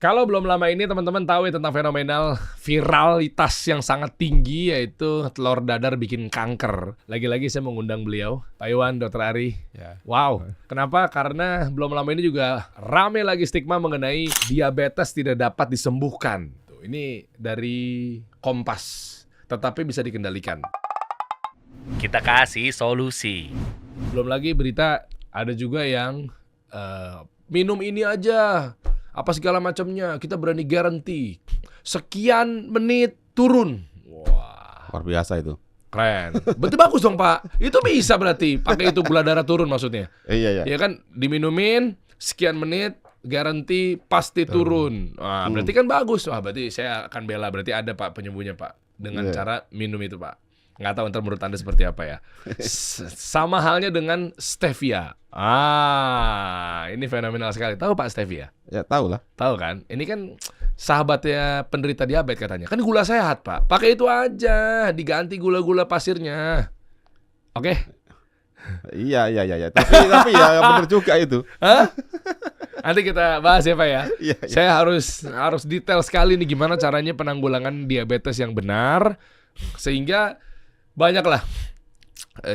Kalau belum lama ini teman-teman tahu ya tentang fenomenal viralitas yang sangat tinggi, yaitu telur dadar bikin kanker. Lagi-lagi saya mengundang beliau, Pak Iwan, Dr. Ari. Ya. Wow, kenapa? Karena belum lama ini juga rame lagi stigma mengenai diabetes tidak dapat disembuhkan. Tuh, ini dari Kompas, tetapi bisa dikendalikan. Kita kasih solusi. Belum lagi berita ada juga yang minum ini aja, apa segala macamnya, kita berani garansi sekian menit turun. Wah, Luar biasa itu. keren. Berarti bagus dong Pak. Itu bisa berarti pakai itu gula darah turun maksudnya. Iya. Ya kan, diminumin sekian menit garansi pasti turun. Wah, berarti kan bagus. Wah, berarti saya akan bela. Berarti ada Pak penyembuhnya Pak dengan cara minum itu Pak. Nggak tahu ntar menurut Anda seperti apa ya. Sama halnya dengan stevia. Ini fenomenal sekali. Tahu Pak stevia? Ya tahu lah. Tahu kan? Ini kan sahabatnya penderita diabetes katanya. Kan gula sehat Pak. Pakai itu aja, diganti gula-gula pasirnya. Oke? Iya. Tapi ya benar juga itu. Hah? Nanti kita bahas ya Pak ya. Iya. Saya harus detail sekali nih gimana caranya penanggulangan diabetes yang benar, sehingga banyaklah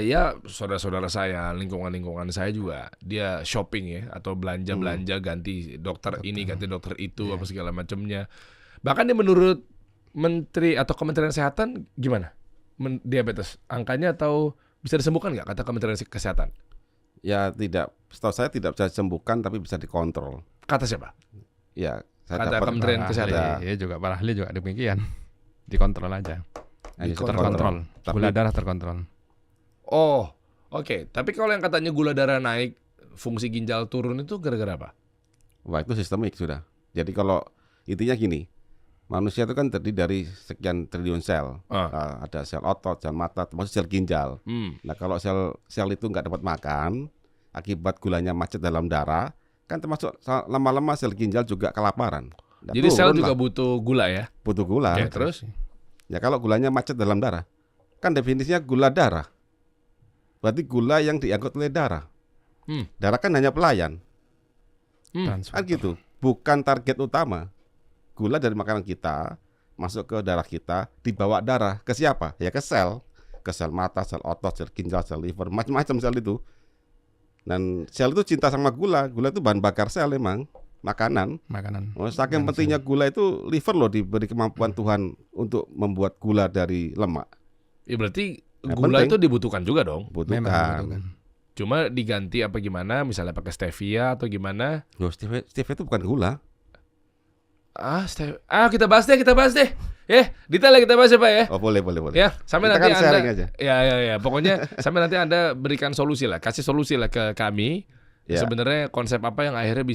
ya saudara-saudara saya, lingkungan saya juga dia shopping ya atau belanja ganti dokter ini, ganti dokter itu, apa segala macamnya. Bahkan menurut Menteri atau Kementerian Kesehatan gimana? Diabetes angkanya atau bisa disembuhkan nggak kata Kementerian Kesehatan? Ya tidak, setahu saya tidak bisa disembuhkan tapi bisa dikontrol. Kata siapa? Ya, saya Kata dapat Kementerian Kesehatan. Iya juga, para ahli juga demikian. Dikontrol aja. hanya Terkontrol. Tapi Gula darah terkontrol. Oh, oke. Tapi kalau yang katanya gula darah naik, fungsi ginjal turun itu gara-gara apa? wah itu sistemik sudah. Jadi kalau intinya gini, manusia itu kan terdiri dari sekian triliun sel. Nah, ada sel otot, sel mata, termasuk sel ginjal. Nah kalau sel itu nggak dapat makan, akibat gulanya macet dalam darah, kan termasuk lama-lama sel ginjal juga kelaparan. Nah, Jadi sel turun juga lah. butuh gula ya? Butuh gula. Oke, terus? Ya kalau gulanya macet dalam darah, kan definisinya gula darah. Berarti gula yang diangkut oleh darah. Darah kan hanya pelayan. Kan gitu. Bukan target utama. Gula dari makanan kita masuk ke darah kita, dibawa darah ke siapa? Ya ke sel. Ke sel mata, sel otot, sel ginjal, sel liver, macam-macam sel itu. Dan sel itu cinta sama gula. Gula itu bahan bakar sel emang. Makanan. Saking pentingnya gula itu, liver loh diberi kemampuan Tuhan untuk membuat gula dari lemak. Ya berarti Yang gula penting. itu dibutuhkan juga dong. Butuhkan. Cuma diganti apa gimana? Misalnya pakai stevia atau gimana? Loh, stevia itu bukan gula. Kita bahas deh. Detail kita bahas ya Pak ya. Oh boleh. Ya, sampai Kita nanti kan sharing Anda. aja. Ya. Pokoknya sampai nanti Anda berikan solusi lah, kasih solusi lah ke kami. Ya. Sebenarnya konsep apa yang akhirnya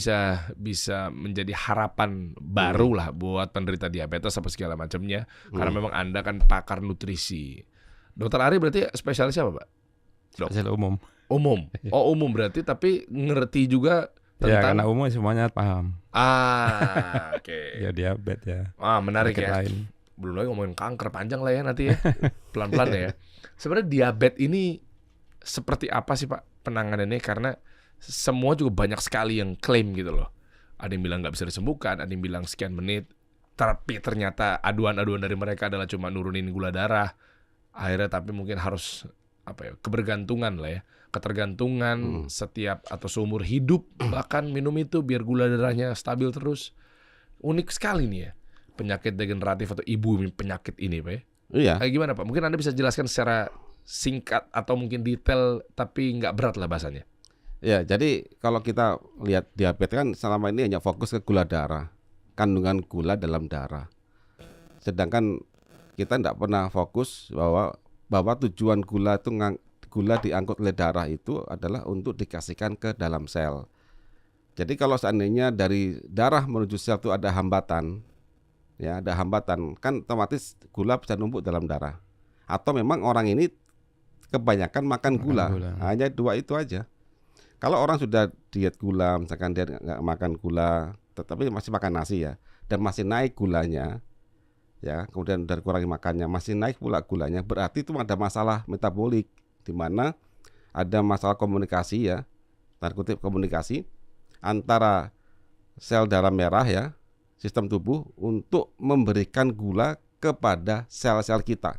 bisa menjadi harapan baru lah buat penderita diabetes apa segala macamnya. Karena memang Anda kan pakar nutrisi. Dokter Ari berarti spesialis apa Pak? Spesial umum. Umum. Oh umum berarti tapi ngerti juga Ya tentang. karena umum semuanya paham. Oke. Ya diabetes ya. Menarik Penyakit ya. lain. Belum lagi ngomongin kanker, panjang lah ya nanti ya. Pelan-pelan ya. Sebenarnya diabetes ini seperti apa sih Pak penanganannya? Karena semua juga banyak sekali yang klaim gitu loh. Ada yang bilang nggak bisa disembuhkan, ada yang bilang sekian menit. Tapi ternyata aduan-aduan dari mereka adalah cuma nurunin gula darah. Akhirnya tapi mungkin harus kebergantungan lah ya. Ketergantungan setiap atau seumur hidup bahkan minum itu biar gula darahnya stabil terus. Unik sekali nih ya. Penyakit degeneratif atau ibu penyakit ini Pak ya. Iya. Gimana Pak? Mungkin Anda bisa jelaskan secara singkat atau mungkin detail tapi nggak berat lah bahasanya. Ya, jadi kalau kita lihat diabetes kan selama ini hanya fokus ke gula darah, kandungan gula dalam darah. Sedangkan kita tidak pernah fokus bahwa tujuan gula diangkut oleh darah itu adalah untuk dikasihkan ke dalam sel. Jadi kalau seandainya dari darah menuju sel itu ada hambatan, kan otomatis gula bisa numpuk dalam darah. Atau memang orang ini kebanyakan makan gula. Hanya dua itu aja. Kalau orang sudah diet gula, misalkan dia nggak makan gula, tetapi masih makan nasi ya, dan masih naik gulanya, ya, kemudian dari kurangi makannya, masih naik pula gulanya, berarti itu ada masalah metabolik, di mana ada masalah komunikasi ya, tanda kutip komunikasi antara sel darah merah ya sistem tubuh untuk memberikan gula kepada sel-sel kita.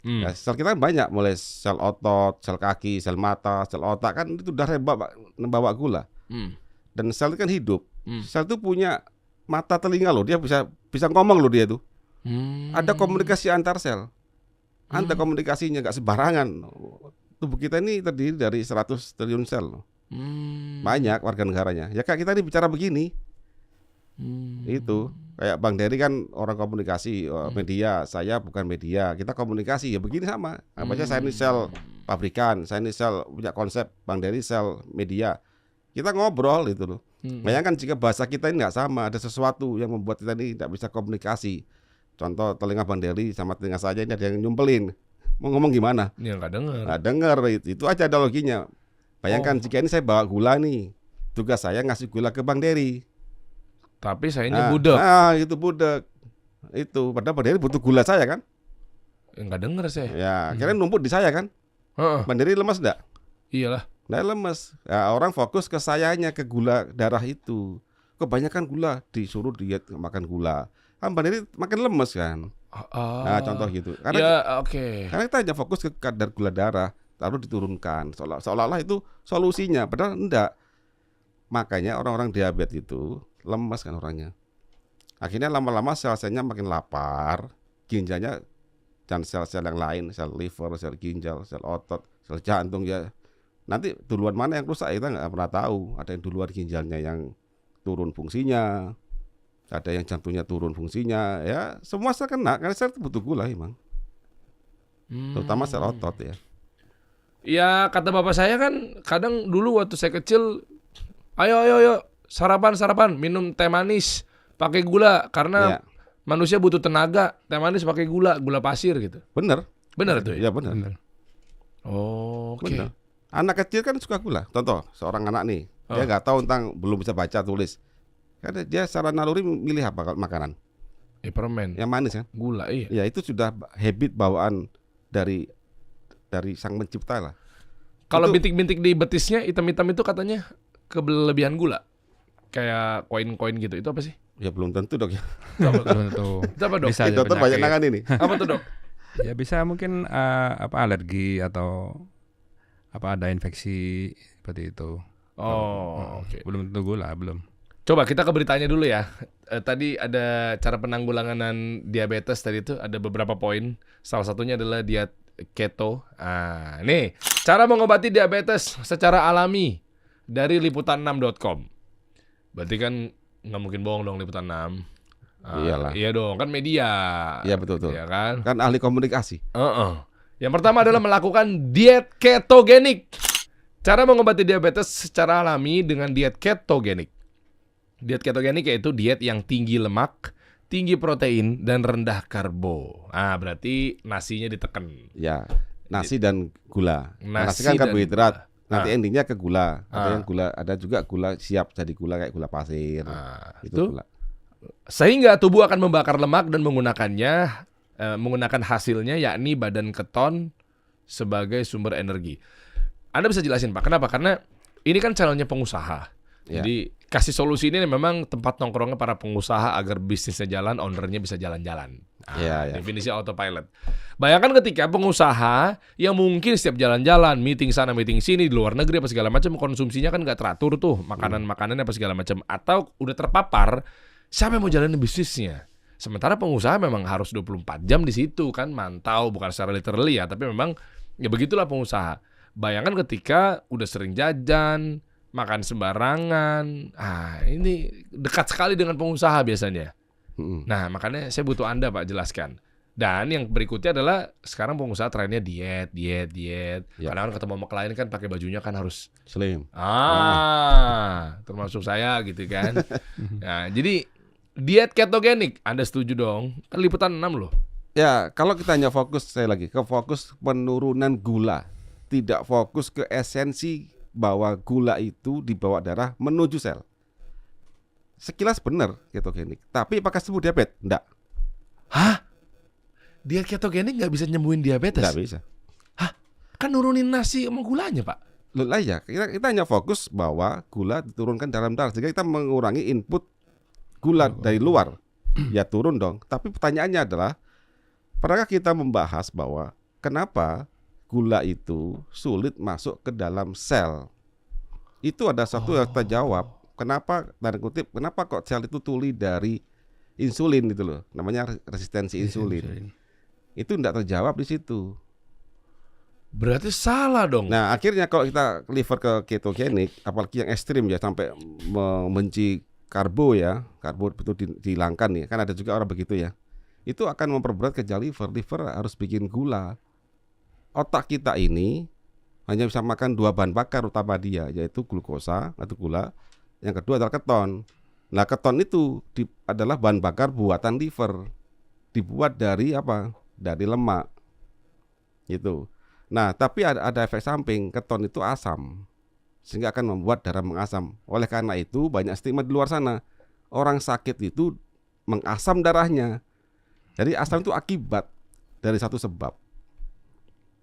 Ya, sel kita kan banyak, mulai sel otot, sel kaki, sel mata, sel otak kan itu udah bawa gula. Dan sel itu kan hidup. Sel itu punya mata telinga loh, dia bisa ngomong loh dia tuh. Ada komunikasi antar sel. Ada komunikasinya, nggak sembarangan. Tubuh kita ini terdiri dari 100 triliun sel loh. Banyak warga negaranya. Ya kayak kita ini bicara begini. Itu kayak Bang Dery kan orang komunikasi, media, saya bukan media, kita komunikasi ya begini sama. Baca saya ini sel pabrikan, saya ini sel punya konsep, Bang Dery sel media, kita ngobrol itu loh. Bayangkan jika bahasa kita ini nggak sama, ada sesuatu yang membuat kita ini tidak bisa komunikasi. Contoh telinga Bang Dery sama telinga saya ini ada yang nyumpelin, mau ngomong gimana? Ya nggak denger itu aja analoginya. Bayangkan jika ini saya bawa gula nih, tugas saya ngasih gula ke Bang Dery. Tapi sayanya budek. Itu budek. Itu padahal Bang Dery butuh gula saya kan? Enggak denger saya. Ya, kira numpuk di saya kan? Bang Dery lemas enggak? Iyalah. Nggak lemes. Ya, orang fokus ke sayanya, ke gula darah itu. Kebanyakan gula, disuruh diet makan gula. Kan Bang Dery makin lemes kan? Nah, contoh gitu. Karena karena kita hanya fokus ke kadar gula darah, lalu diturunkan. Seolah-olah itu solusinya, padahal enggak. Makanya orang-orang diabetes itu lemas kan orangnya. Akhirnya lama-lama sel-selnya makin lapar, ginjalnya dan sel-sel yang lain, sel liver, sel ginjal, sel otot, sel jantung ya. Nanti duluan mana yang rusak kita nggak pernah tahu. Ada yang duluan ginjalnya yang turun fungsinya, ada yang jantungnya turun fungsinya. Ya semua sel kena karena sel itu butuh gula emang. Terutama sel otot ya. Ya kata bapak saya kan kadang dulu waktu saya kecil, ayo sarapan minum teh manis pakai gula karena manusia butuh tenaga, teh manis pakai gula pasir gitu. Bener itu ya? Ya bener. Oke. Bener. Anak kecil kan suka gula. Contoh seorang anak nih, dia nggak tahu tentang, belum bisa baca tulis. Karena dia secara naluri milih apa makanan? Permen. Yang manis kan? Gula iya. Ya itu sudah habit bawaan dari sang pencipta lah. Kalau bintik-bintik di betisnya hitam-hitam itu katanya kelebihan gula. Kayak koin-koin gitu. Itu apa sih? Ya belum tentu dok ya. Belum tentu. Itu apa dok? Bisa aja Dokter banyak nangan ini. Apa tuh dok? Ya bisa mungkin alergi atau ada infeksi seperti itu. Oke. Belum tentu gula, belum. Coba kita ke beritanya dulu ya. Tadi ada cara penanggulangan diabetes tadi itu ada beberapa poin. Salah satunya adalah diet keto. Nih, cara mengobati diabetes secara alami dari liputan6.com. Berarti kan nggak mungkin bohong dong Liputan 6. Iyalah. Iya dong, kan media. Iya betul. Iya kan? Kan ahli komunikasi. Yang pertama adalah melakukan diet ketogenik. Cara mengobati diabetes secara alami dengan diet ketogenik. Diet ketogenik yaitu diet yang tinggi lemak, tinggi protein, dan rendah karbo. Berarti nasinya ditekan. Ya, nasi dan gula. Nasi kan dan karbohidrat. gula. Nanti endingnya ke gula. Ada yang gula, ada juga gula siap jadi gula kayak gula pasir. Itu gula. Sehingga tubuh akan membakar lemak dan menggunakan hasilnya yakni badan keton sebagai sumber energi. Anda bisa jelasin Pak, kenapa? Karena ini kan channelnya pengusaha. Jadi kasih solusi ini memang tempat nongkrongnya para pengusaha agar bisnisnya jalan, ownernya bisa jalan-jalan. Definisi autopilot. Bayangkan ketika pengusaha yang mungkin setiap jalan-jalan, meeting sana, meeting sini, di luar negeri apa segala macam, konsumsinya kan nggak teratur tuh, makanan-makanannya apa segala macam, atau udah terpapar, siapa yang mau jalanin bisnisnya? Sementara pengusaha memang harus 24 jam di situ kan, mantau, bukan secara literally ya, tapi memang ya begitulah pengusaha. Bayangkan ketika udah sering jajan, makan sembarangan, ini dekat sekali dengan pengusaha biasanya. Nah, makanya saya butuh Anda Pak jelaskan. Dan yang berikutnya adalah sekarang pengusaha trennya diet. Kadang-kadang ketemu sama klien kan pakai bajunya kan harus slim. Termasuk saya gitu kan. Nah, jadi diet ketogenik, Anda setuju dong? Kan Liputan 6 loh. Ya, kalau kita hanya fokus, saya lagi ke fokus penurunan gula, tidak fokus ke esensi bahwa gula itu dibawa darah menuju sel. Sekilas benar ketogenik, tapi apakah sembuh diabetes? Enggak. Hah? Diet ketogenik nggak bisa nyembuhin diabetes? Nggak bisa. Hah? Kan nurunin nasi sama gulanya Pak. Loh ya, kita hanya fokus bahwa gula diturunkan dalam darah sehingga kita mengurangi input gula dari luar, ya turun dong. Tapi pertanyaannya adalah, pernahkah kita membahas bahwa kenapa gula itu sulit masuk ke dalam sel? Itu ada satu yang kita jawab. Kenapa, tanda kutip, kenapa kok sel itu tuli dari insulin gitu loh. Namanya resistensi insulin. Itu tidak terjawab di situ. Berarti salah dong. Nah, akhirnya kalau kita liver ke ketogenik, apalagi yang ekstrim ya, sampai membenci karbo ya, karbo itu dihilangkan ya. Kan ada juga orang begitu ya. Itu akan memperberat kerja liver. Liver harus bikin gula. Otak kita ini hanya bisa makan 2 bahan bakar utama dia, yaitu glukosa atau gula. Yang kedua adalah keton. Nah, keton itu adalah bahan bakar buatan liver. Dibuat dari apa? Dari lemak. Gitu. Nah, tapi ada efek samping, keton itu asam, sehingga akan membuat darah mengasam. Oleh karena itu banyak stigma di luar sana, orang sakit itu mengasam darahnya. Jadi asam itu akibat dari satu sebab.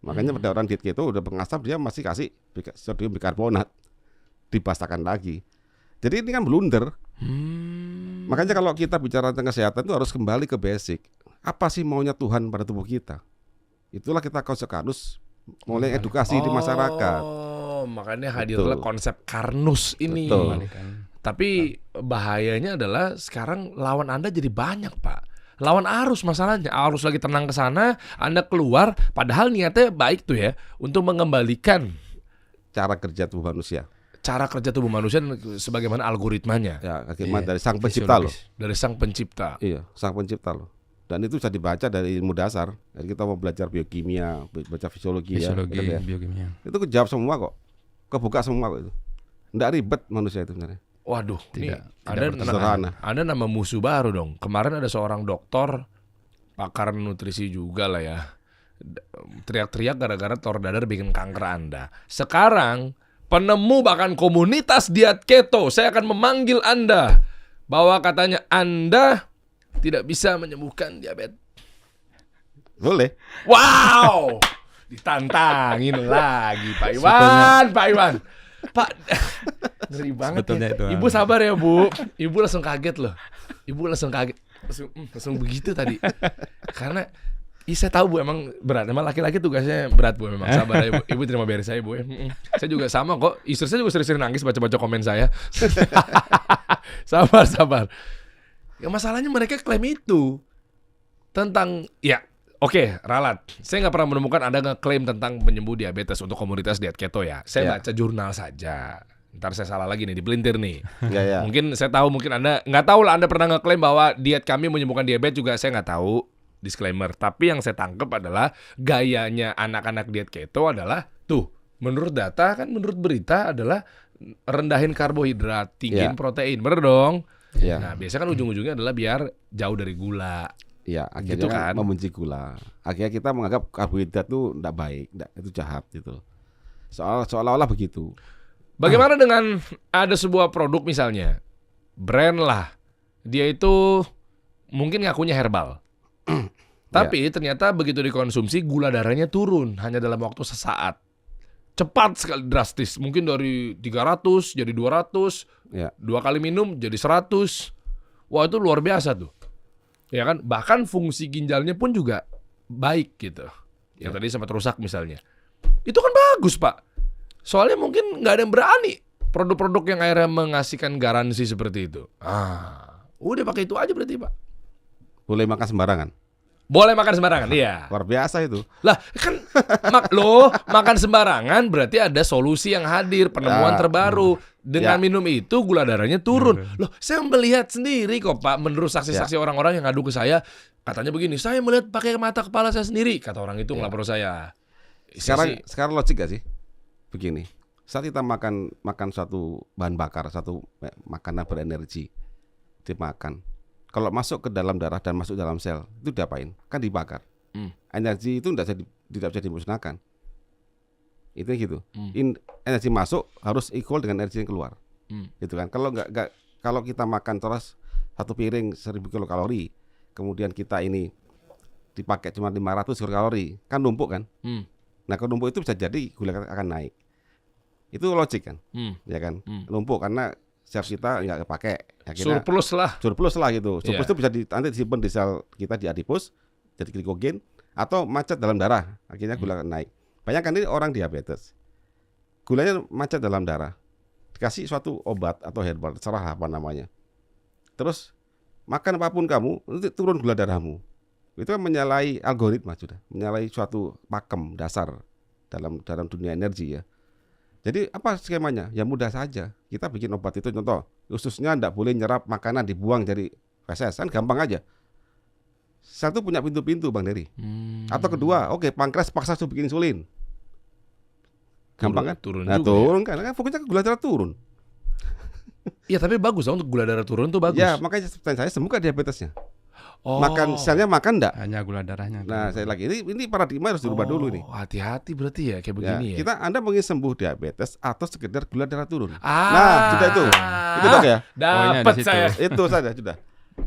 Makanya pada orang diet keto udah mengasam, dia masih kasih sodium bikarbonat, dipasangkan lagi. Jadi ini kan blunder. Makanya kalau kita bicara tentang kesehatan itu harus kembali ke basic. Apa sih maunya Tuhan pada tubuh kita? Itulah kita harus mulai edukasi di masyarakat. Oh, makanya hadirlah konsep karnus ini. Betul. Tapi bahayanya adalah sekarang lawan Anda jadi banyak, Pak. Lawan arus masalahnya. Arus lagi tenang ke sana, Anda keluar, padahal niatnya baik tuh ya, untuk mengembalikan Cara kerja tubuh manusia. cara kerja tubuh manusia sebagaimana algoritmanya. Ya, bagaimana dari sang pencipta loh. Dari sang pencipta. Iya, sang pencipta loh. Dan itu bisa dibaca dari ilmu dasar. Jadi kita mau belajar biokimia, baca fisiologi ya, biokimia. itu kejawab semua kok, kebuka semua kok itu. Nggak ribet manusia itu sebenarnya. Waduh, Tidak sederhana. Anda nama musuh baru dong. Kemarin ada seorang dokter, pakar nutrisi juga lah ya, teriak-teriak gara-gara telur dadar bikin kanker Anda. Sekarang penemu bahkan komunitas diet keto, saya akan memanggil Anda bahwa katanya Anda tidak bisa menyembuhkan diabetes. Boleh. Wow, ditantangin lagi Pak Iwan, Pak Iwan. Pak, ngeri banget Sebetulnya ya. itu, Ibu sabar ya Bu. Ibu langsung kaget loh. Ibu langsung kaget. Langsung begitu tadi. Karena saya tahu Bu emang berat. Emang laki-laki tugasnya berat Bu memang. Sabar ya Bu. Ibu terima beres saya Bu. Saya juga sama kok. Istri saya juga sering-sering nangis baca-baca komen saya. Sabar. Ya masalahnya mereka klaim itu tentang ya. Oke, ralat. Saya nggak pernah menemukan Anda ngeklaim tentang penyembuh diabetes untuk komunitas diet keto ya. Saya baca jurnal saja. Ntar saya salah lagi nih, dipelintir nih. Ya. Mungkin saya tahu, mungkin Anda nggak tahu lah. Anda pernah ngeklaim bahwa diet kami menyembuhkan diabetes juga saya nggak tahu. Disclaimer. Tapi yang saya tangkap adalah gayanya anak-anak diet keto adalah tuh. Menurut data kan, menurut berita adalah rendahin karbohidrat, tinggiin protein, bener dong. Ya. Nah biasanya kan ujung-ujungnya adalah biar jauh dari gula. Ya, akhirnya Gitu kan? membenci gula. Akhirnya kita menganggap karbohidrat itu enggak baik, itu jahat gitu. Seolah-olah begitu. Bagaimana dengan ada sebuah produk misalnya, brand lah, dia itu mungkin ngakunya herbal, tapi ternyata begitu dikonsumsi gula darahnya turun hanya dalam waktu sesaat, cepat sekali, drastis, mungkin dari 300 jadi 200, Ya. 2 kali minum jadi 100, wah itu luar biasa tuh, ya kan? Bahkan fungsi ginjalnya pun juga baik gitu, yang tadi sempat rusak misalnya, itu kan bagus Pak. Soalnya mungkin nggak ada yang berani produk-produk yang akhirnya mengasihkan garansi seperti itu. Udah pakai itu aja berarti Pak. Boleh makan sembarangan. Boleh makan sembarangan, iya. Luar biasa itu. Lah kan makan sembarangan berarti ada solusi yang hadir, penemuan terbaru. Dengan minum itu gula darahnya turun. Loh, saya melihat sendiri kok Pak, menurut saksi-saksi orang-orang yang ngadu ke saya, katanya begini, saya melihat pakai mata kepala saya sendiri, kata orang itu ngelapor saya. Sekarang logik gak sih? Begini, saat kita makan suatu bahan bakar, satu makanan berenergi, dimakan. Kalau masuk ke dalam darah dan masuk dalam sel, itu diapain? Kan dibakar. Energi itu tidak bisa dimusnahkan. Itu gitu. Energi masuk harus equal dengan energi yang keluar. Gitu kan. Kalau kita makan terus satu piring 1000 kilokalori, kemudian kita ini dipakai cuma 500 kilokalori, kan numpuk kan? Nah, kalau numpuk itu bisa jadi gula akan naik. Itu logik kan? Ya kan? Numpuk karena sel kita nggak kepake. Akhirnya Surplus lah. surplus lah gitu. Surplus Iya. itu bisa nanti disimpan di sel kita di adipus jadi glikogen atau macet dalam darah. Akhirnya gula naik. Bayangkan ini orang diabetes. Gulanya macet dalam darah. Dikasih suatu obat atau herbal, terserah apa namanya. Terus makan apapun kamu, nanti turun gula darahmu. Itu kan menyalahi algoritma sudah, menyalahi suatu pakem dasar dalam dunia energi ya. Jadi apa skemanya? Ya mudah saja. Kita bikin obat itu contoh, khususnya tidak boleh nyerap makanan dibuang dari feses, kan gampang aja. Satu punya pintu-pintu Bang Dery. Atau kedua, oke pankreas paksa suruh bikin insulin. Gampang kan? Turun Nah, juga. turun kan fokusnya ke gula darah turun. Iya, tapi bagus dong untuk gula darah turun tuh bagus. Ya, makanya pertanyaan saya sembuh nggak diabetesnya? Oh. Makan selnya makan enggak? Hanya gula darahnya. Nah, saya lagi ini paradigma harus dirubah dulu nih. Hati-hati berarti ya kayak Ya, begini ya. kita Anda ingin sembuh diabetes atau sekedar gula darah turun? Ah. Nah, sudah itu. Itu dok ya? Poinnya Dapat di situ. saya. Itu saja sudah.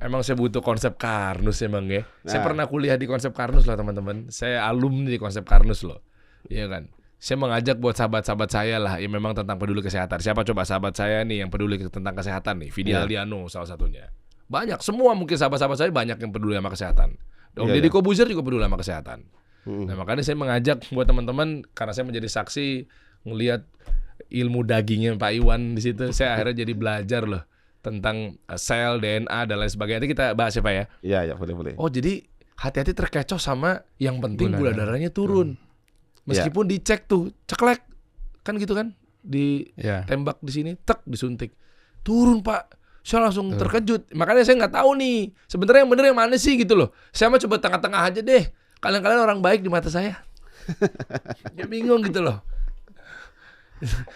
Emang saya butuh konsep Karnus emang ya. Saya Nah. pernah kuliah di konsep Karnus loh teman-teman. Saya alumni di konsep Karnus loh. Iya kan. Saya mengajak buat sahabat-sahabat saya lah yang memang tentang peduli kesehatan. Siapa coba sahabat saya nih yang peduli tentang kesehatan nih? Vidi Iya. Aldiano salah satunya. Banyak, semua mungkin sahabat-sahabat saya banyak yang peduli sama kesehatan. Om Iya, Deddy iya. Kobuzer juga peduli sama kesehatan. Hmm. Nah makanya saya mengajak buat teman-teman karena saya menjadi saksi ngelihat ilmu dagingnya Pak Iwan di situ. Saya akhirnya jadi belajar loh tentang sel, DNA dan lain sebagainya. Nanti kita bahas ya Pak ya. Iya, ya boleh. Oh jadi hati-hati terkecoh sama yang penting gula Gula darahnya turun. Meskipun dicek tuh ceklek kan gitu kan Ya. ditembak di sini, tek disuntik turun Pak. Saya langsung terkejut. Makanya saya nggak tahu nih sebenarnya yang bener yang mana sih gitu loh. Saya mah coba tengah-tengah aja deh. Kalian-kalian orang baik di mata saya. Ya bingung gitu loh.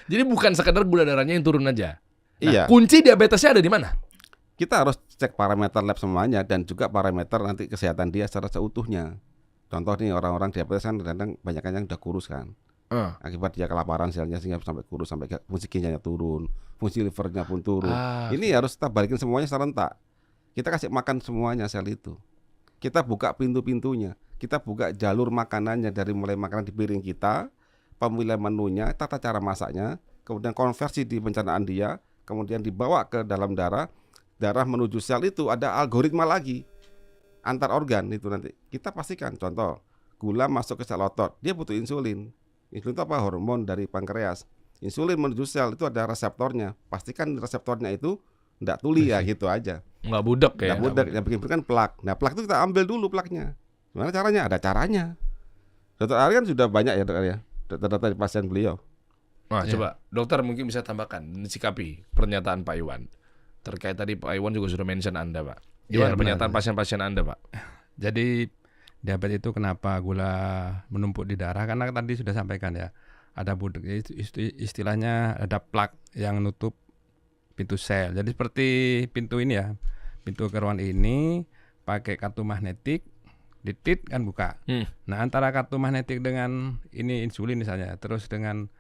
Jadi bukan sekedar gula darahnya yang turun aja. Nah, Iya. kunci diabetesnya ada di mana? Kita harus cek parameter lab semuanya dan juga parameter nanti kesehatan dia secara seutuhnya. Contoh nih orang-orang diabetes kan kadang banyak yang udah kurus kan. Akibat dia kelaparan selnya sehingga sampai kurus sampai fungsi ginjalnya turun, fungsi livernya pun turun. Ini harus kita balikin semuanya serentak. Kita kasih makan semuanya sel itu. Kita buka pintu-pintunya. Kita buka jalur makanannya dari mulai makanan di piring kita, pemilihan menunya, tata cara masaknya, kemudian konversi di pencernaan dia, kemudian dibawa ke dalam darah menuju sel itu ada algoritma lagi antar organ itu nanti. Kita pastikan contoh gula masuk ke sel otot, dia butuh insulin. Insulin itu apa? Hormon dari pankreas. Insulin menuju sel itu ada reseptornya. Pastikan reseptornya itu enggak tuli ya gitu aja. Nggak budak ya. Enggak budak, yang bikin kan plak. Nah, plak itu kita ambil dulu plaknya. Gimana caranya? Ada caranya. Dokter Ari kan sudah banyak ya, Dokter ya. Data-data pasien beliau. Nah, coba dokter mungkin bisa tambahkan sikapi pernyataan Pak Iwan. Terkait tadi Pak Iwan juga sudah mention Anda, Pak. Gimana Iya, pernyataan benar. pasien-pasien Anda, Pak? Jadi diabetes itu kenapa gula menumpuk di darah? Karena tadi sudah sampaikan ya, ada budak. Istilahnya ada plak yang nutup pintu sel. Jadi seperti pintu ini ya, pintu ke ruangan ini pakai kartu magnetik, ditit kan buka. Nah antara kartu magnetik dengan ini insulin misalnya, terus dengan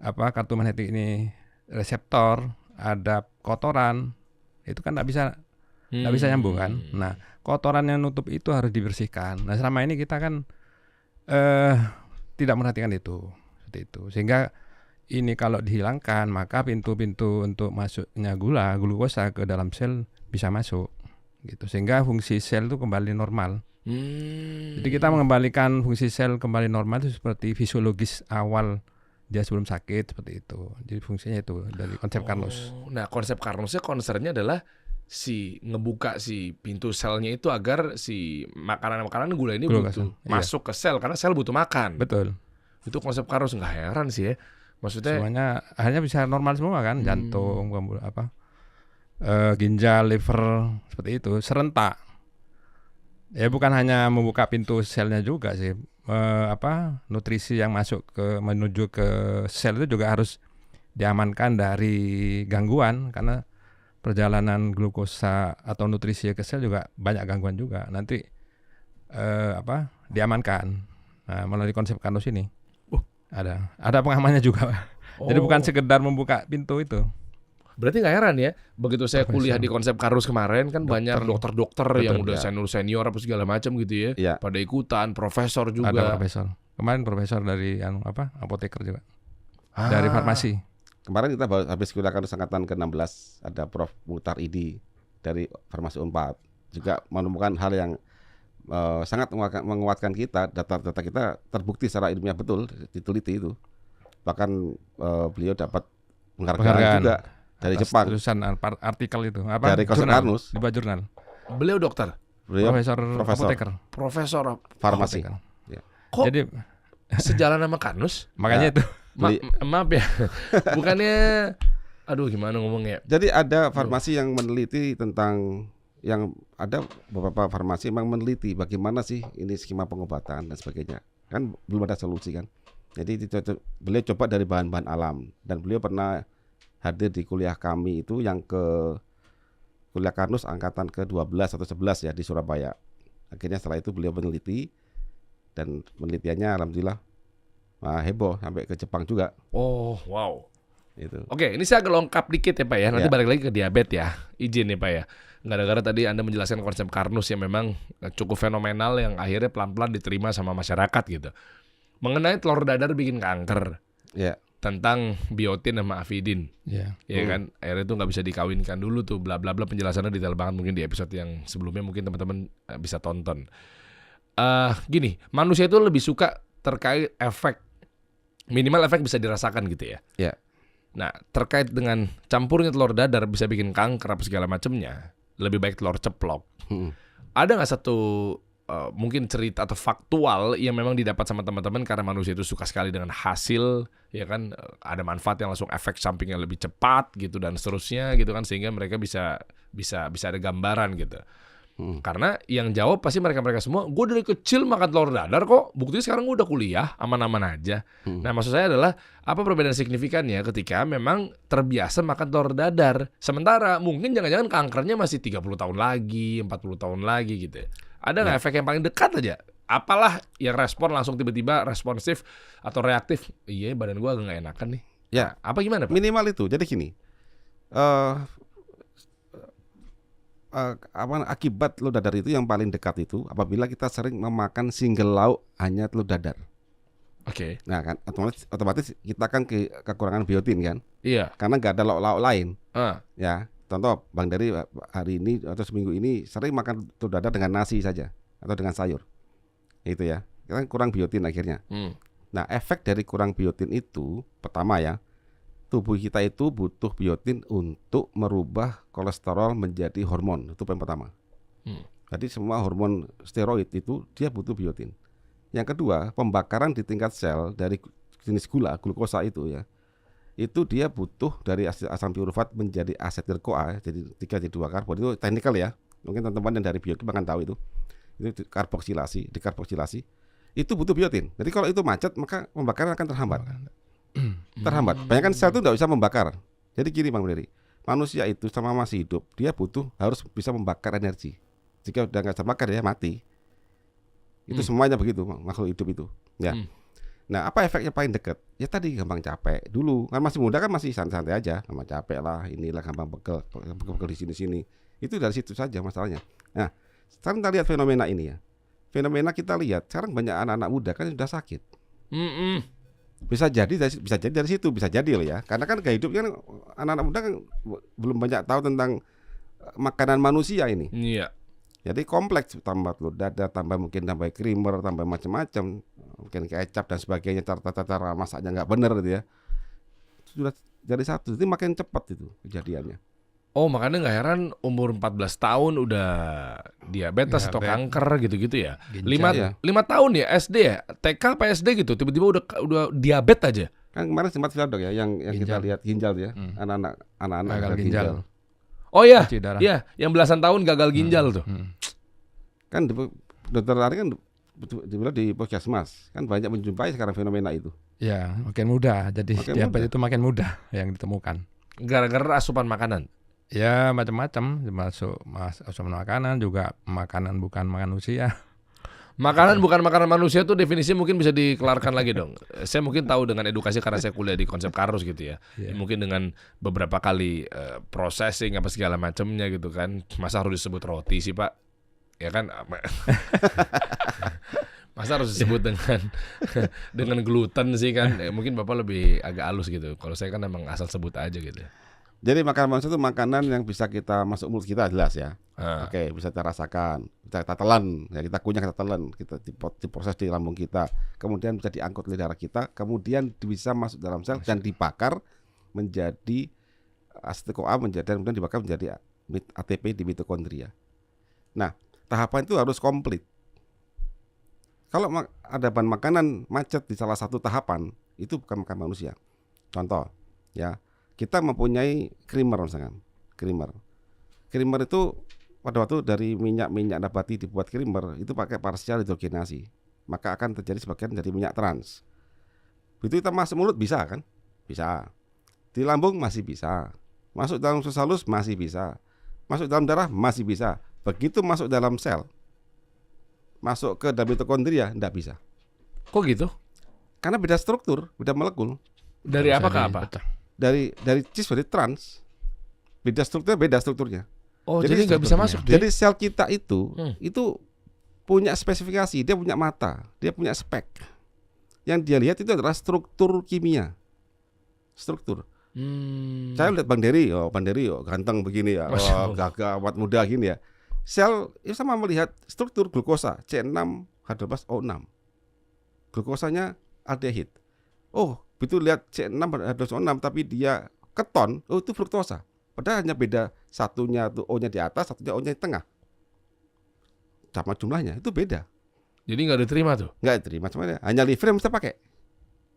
kartu magnetik ini reseptor, ada kotoran, itu kan nggak bisa nyambung kan. Nah kotoran yang nutup itu harus dibersihkan. Nah selama ini kita kan tidak merhatikan itu, seperti itu. Sehingga ini kalau dihilangkan maka pintu-pintu untuk masuknya glukosa ke dalam sel bisa masuk, gitu. Sehingga fungsi sel itu kembali normal. Jadi kita mengembalikan fungsi sel kembali normal itu seperti fisiologis awal dia sebelum sakit, seperti itu. Jadi fungsinya itu dari konsep Karnus. Nah, konsep Karnusnya concernnya adalah ngebuka si pintu selnya itu agar si makanan-makanan gula ini Glukosa, butuh iya. masuk ke sel karena sel butuh makan. Betul. Itu konsep Karnus, nggak heran sih ya. Maksudnya Semuanya akhirnya bisa normal semua kan, jantung, ginjal, liver, seperti itu, serentak. Ya bukan hanya membuka pintu selnya juga sih, nutrisi yang masuk menuju ke sel itu juga harus diamankan dari gangguan, karena perjalanan glukosa atau nutrisi ke sel juga banyak gangguan juga. Nanti diamankan. Nah, melalui konsep Karnus ini ada pengamannya juga. Jadi bukan sekedar membuka pintu itu. berarti nggak heran ya, begitu saya kuliah di konsep Karnus kemarin kan banyak dokter-dokter yang udah ya. senior apa segala macam gitu ya, Iya. pada ikutan, profesor juga. Ada profesor. Kemarin profesor dari apoteker juga. Dari farmasi. Kemarin kita habis kuliah Karnus angkatan ke-16, ada Prof. Mukhtar Idi dari Farmasi Unpad juga menemukan hal yang sangat menguatkan kita. Data-data kita terbukti secara ilmiah betul, diteliti itu. Bahkan beliau dapat penghargaan juga dari Jepang. Tulisan artikel itu apa? Dari Karnus. Di jurnal. Beliau dokter, Beliau Profesor apoteker. profesor farmasi. Apoteker. Ya. Kok Jadi sejalan sama Karnus? makanya itu. Maaf ya, bukannya, aduh gimana ngomongnya? Jadi ada farmasi yang meneliti tentang yang ada beberapa farmasi memang meneliti bagaimana sih ini skema pengobatan dan sebagainya. Kan belum ada solusi kan. Jadi beliau coba dari bahan-bahan alam dan beliau pernah hadir di kuliah kami itu yang ke kuliah Karnus angkatan ke-12 atau 11 ya di Surabaya. Akhirnya setelah itu beliau meneliti dan penelitiannya alhamdulillah heboh sampai ke Jepang juga. Oh wow. Itu. Oke, ini saya agak lengkap dikit ya Pak ya. Nanti Ya. balik lagi ke diabetes ya. Izin ya Pak ya. Gara-gara tadi Anda menjelaskan konsep Karnus yang memang cukup fenomenal yang akhirnya pelan-pelan diterima sama masyarakat gitu. Mengenai telur dadar bikin kanker. Ya. Tentang biotin sama afidin. Ya. Ya kan, akhirnya itu nggak bisa dikawinkan dulu tuh, bla bla bla, penjelasannya detail banget mungkin di episode yang sebelumnya mungkin teman-teman bisa tonton. Gini, manusia itu lebih suka terkait efek, minimal efek bisa dirasakan gitu ya. Ya. Nah, terkait dengan campurnya telur dadar bisa bikin kanker apa segala macamnya, lebih baik telur ceplok. Ada nggak satu mungkin cerita atau faktual yang memang didapat sama teman-teman karena manusia itu suka sekali dengan hasil, ya kan, ada manfaat yang langsung efek samping yang lebih cepat gitu dan seterusnya gitu kan, sehingga mereka bisa ada gambaran gitu. Karena yang jawab pasti mereka semua, gue dari kecil makan telur dadar kok, buktinya sekarang gue udah kuliah aman-aman aja. Nah maksud saya adalah apa perbedaan signifikannya ketika memang terbiasa makan telur dadar, sementara mungkin jangan-jangan kankernya masih 30 tahun lagi, 40 tahun lagi gitu. Ada nggak efek yang paling dekat aja? Apalah yang respon langsung tiba-tiba responsif atau reaktif? Iya badan gue agak nggak enakan nih. Ya. Apa gimana Pak? Minimal itu. Jadi gini. Akibat telur dadar itu yang paling dekat itu apabila kita sering memakan single lauk hanya telur dadar. Oke. Nah kan otomatis kita kan kekurangan biotin kan, Iya. karena nggak ada lauk-lauk lain. Ah. Ya, contoh Bang Dari hari ini atau seminggu ini sering makan telur dadar dengan nasi saja atau dengan sayur, itu ya, kita kan kurang biotin akhirnya. Nah efek dari kurang biotin itu pertama ya, tubuh kita itu butuh biotin untuk merubah kolesterol menjadi hormon. Itu yang pertama. Jadi semua hormon steroid itu dia butuh biotin. Yang kedua, pembakaran di tingkat sel dari jenis glukosa itu ya, itu dia butuh dari asam piruvat menjadi asetil CoA, jadi 3 2 karbon. Itu teknikal ya. Mungkin teman-teman yang dari biokim akan tahu itu. Itu dekarboksilasi. Itu butuh biotin. Jadi kalau itu macet maka pembakaran akan terhambat. Bayangkan sel itu tidak bisa membakar. Jadi gini Bang Beri, manusia itu sama masih hidup, dia harus bisa membakar energi. Jika udah nggak terbakar ya mati. Itu semuanya begitu makhluk hidup itu. Ya. Nah apa efeknya paling dekat? Ya tadi gampang capek dulu. Kan masih muda kan masih santai-santai aja, gampang capek lah, inilah gampang pegel di sini-sini. Itu dari situ saja masalahnya. Nah sekarang kita lihat fenomena ini ya. Fenomena kita lihat sekarang banyak anak-anak muda kan sudah sakit. Bisa jadi dari situ, bisa jadi loh ya. Karena kan gaya hidup kan anak-anak muda kan belum banyak tahu tentang makanan manusia ini. Iya. Jadi kompleks, tambah telur dadar, tambah creamer, tambah macam-macam, mungkin kecap dan sebagainya, cara masaknya nggak benar gitu ya. Sudah jadi satu, jadi makin cepat itu kejadiannya. Oh makanya nggak heran umur 14 tahun udah diabetes atau kanker gitu-gitu ya. 5 tahun ya SD ya, TK apa SD gitu, tiba-tiba udah diabetes aja. Kan kemarin sempat viral dok ya, yang kita lihat ginjal ya, anak-anak gagal ginjal. Oh iya, iya, yang belasan tahun gagal ginjal tuh. Kan dokter Ari kan dibilang di Puskesmas kan banyak menjumpai sekarang fenomena itu. Ya makin mudah, jadi diabetes itu makin mudah yang ditemukan. Gara-gara asupan makanan. Ya macam-macam, termasuk asupan makanan juga, makanan bukan manusia. Makanan bukan makanan manusia tuh definisi mungkin bisa dikelarkan lagi dong. Saya mungkin tahu dengan edukasi karena saya kuliah di konsep Karnus gitu ya. Mungkin dengan beberapa kali processing apa segala macamnya gitu kan. Masa harus disebut roti sih Pak? Ya kan? Masa harus disebut dengan dengan gluten sih kan? Mungkin Bapak lebih agak halus gitu. Kalau saya kan emang asal sebut aja gitu. Jadi makanan manusia itu makanan yang bisa kita masuk mulut kita jelas ya. Ah. Oke, bisa kita rasakan, bisa kita telan, ya kita kunyah, kita telan, kita diproses di lambung kita, kemudian bisa diangkut oleh darah kita, kemudian bisa masuk dalam sel dan dibakar menjadi asetil-CoA dan kemudian dibakar menjadi ATP di mitokondria. Nah, tahapan itu harus komplit. Kalau ada bahan makanan macet di salah satu tahapan, itu bukan makanan manusia. Contoh, ya. Kita mempunyai creamer misalkan. Creamer itu pada waktu dari minyak nabati dibuat creamer itu pakai partial hidrogenasi. Maka akan terjadi sebagian dari minyak trans. Begitu kita masuk mulut bisa kan? Bisa. Di lambung masih bisa. Masuk dalam usus halus masih bisa. Masuk dalam darah masih bisa. Begitu masuk dalam sel, masuk ke dalam mitokondria enggak bisa. Kok gitu? Karena beda struktur, beda molekul. Dari apa ke apa? Dari cis dari trans, beda strukturnya. Oh, jadi nggak bisa masuk deh. Jadi sel kita itu punya spesifikasi, dia punya mata, dia punya spek. Yang dia lihat itu adalah struktur kimia. Struktur. Saya lihat Bang Dery, ganteng begini ya, gagah, awet muda gini ya. Sel itu sama melihat struktur glukosa C6H12O6. Glukosanya aldehid. Oh, begitu lihat C6H12O6 tapi dia keton, oh itu fruktosa. Padahal hanya beda satunya tuh O-nya di atas, satunya O-nya di tengah. Sama jumlahnya itu beda. Jadi nggak diterima tuh? Nggak diterima, cuma hanya liver yang bisa pakai.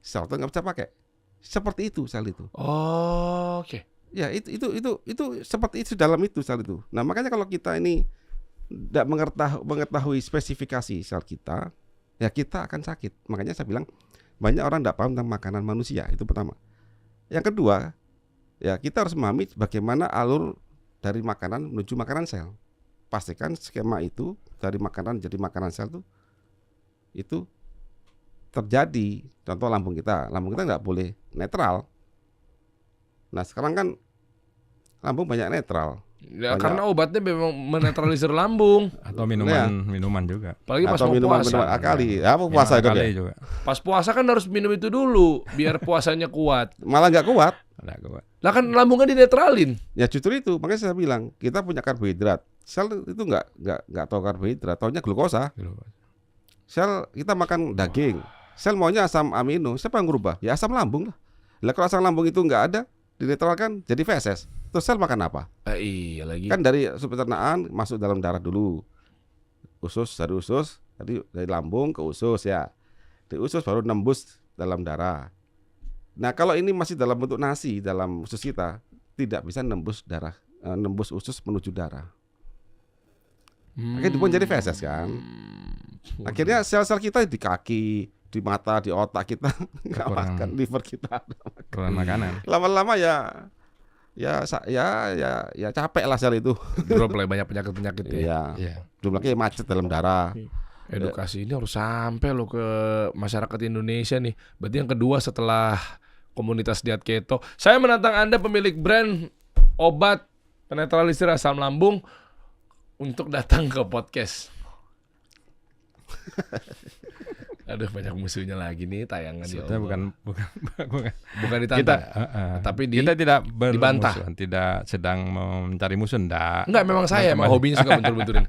Sel itu nggak bisa pakai. Seperti itu sel itu. Oh, oke. Ya itu seperti itu dalam itu sel itu. Nah makanya kalau kita ini tidak mengetahui spesifikasi sel kita, ya kita akan sakit. Makanya saya bilang banyak orang tidak paham tentang makanan manusia, itu pertama. Yang kedua, ya kita harus memahami bagaimana alur dari makanan menuju makanan sel. Pastikan skema itu dari makanan jadi makanan sel itu terjadi. Contoh lambung kita nggak boleh netral. Nah sekarang kan lambung banyak netral. Ya, karena obatnya memang menetralisir lambung. Atau minuman juga. Apalagi pas atau mau minuman puasa. akali. Apa puasa itu ya? Juga. Pas puasa kan harus minum itu dulu biar puasanya kuat. Malah nggak kuat. Lah kan lambungnya dinetralin. Ya justru itu, makanya saya bilang kita punya karbohidrat. Sel itu nggak tahu karbohidrat, taunya glukosa. Sel kita makan daging, sel maunya asam amino. Siapa yang berubah? Ya asam lambung lah. Lah kalau asam lambung itu nggak ada, dinetralkan jadi feses. Terus sel makan apa? Iya lagi. Kan dari sumber pencernaan masuk dalam darah dulu. Dari lambung ke usus ya. Di usus baru nembus dalam darah. Nah, kalau ini masih dalam bentuk nasi dalam usus kita, tidak bisa nembus usus menuju darah. Akhirnya dibuang jadi feses kan. Akhirnya sel-sel kita di kaki, di mata, di otak kita nggak makan, liver kita kurang makanan. Lama-lama ya capek lah sel itu. Bro, mulai banyak penyakit ya. Iya. Belum lagi macet dalam darah. Edukasi ini harus sampai loh ke masyarakat Indonesia nih. Berarti yang kedua setelah komunitas diet keto. Saya menantang Anda pemilik brand obat penetralisir asam lambung untuk datang ke podcast. Aduh, banyak musuhnya lagi nih tayangan ya. Bukan ditantang. Tapi kita tidak dibantah. Tidak sedang mencari musuh, enggak. Memang saya emang hobinya suka bentur-benturin.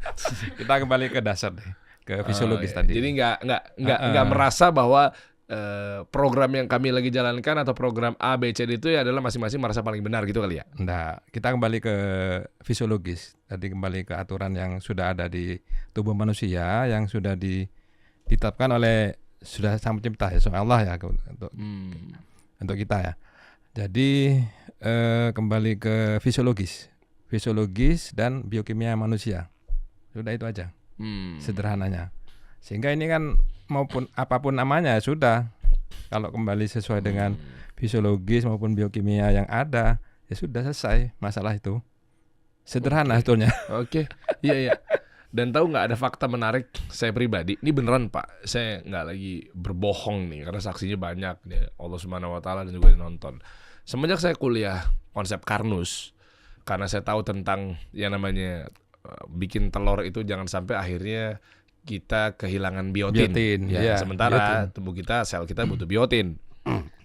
Kita kembali ke dasar deh, ke fisiologis tadi. Jadi enggak merasa bahwa program yang kami lagi jalankan atau program A, B, C itu ya adalah masing-masing merasa paling benar gitu kali ya? Enggak, kita kembali ke fisiologis. Tadi kembali ke aturan yang sudah ada di tubuh manusia, yang sudah ditetapkan oleh sudah Sang Pencipta ya, Allah ya untuk kita ya. Jadi kembali ke fisiologis dan biokimia manusia. Sudah itu aja, sederhananya. Sehingga ini kan maupun apapun namanya sudah, kalau kembali sesuai dengan fisiologis maupun biokimia yang ada, ya sudah selesai masalah itu. Sederhana sebetulnya. Oke. Iya. Dan tahu nggak, ada fakta menarik saya pribadi. Ini beneran Pak, saya nggak lagi berbohong nih karena saksinya banyak nih, Allah Subhanahu Wa Taala dan juga nonton. Semenjak saya kuliah konsep Karnus, karena saya tahu tentang yang namanya bikin telur itu jangan sampai akhirnya kita kehilangan biotin. Iya, Sementara biotin. tubuh kita, sel kita butuh biotin.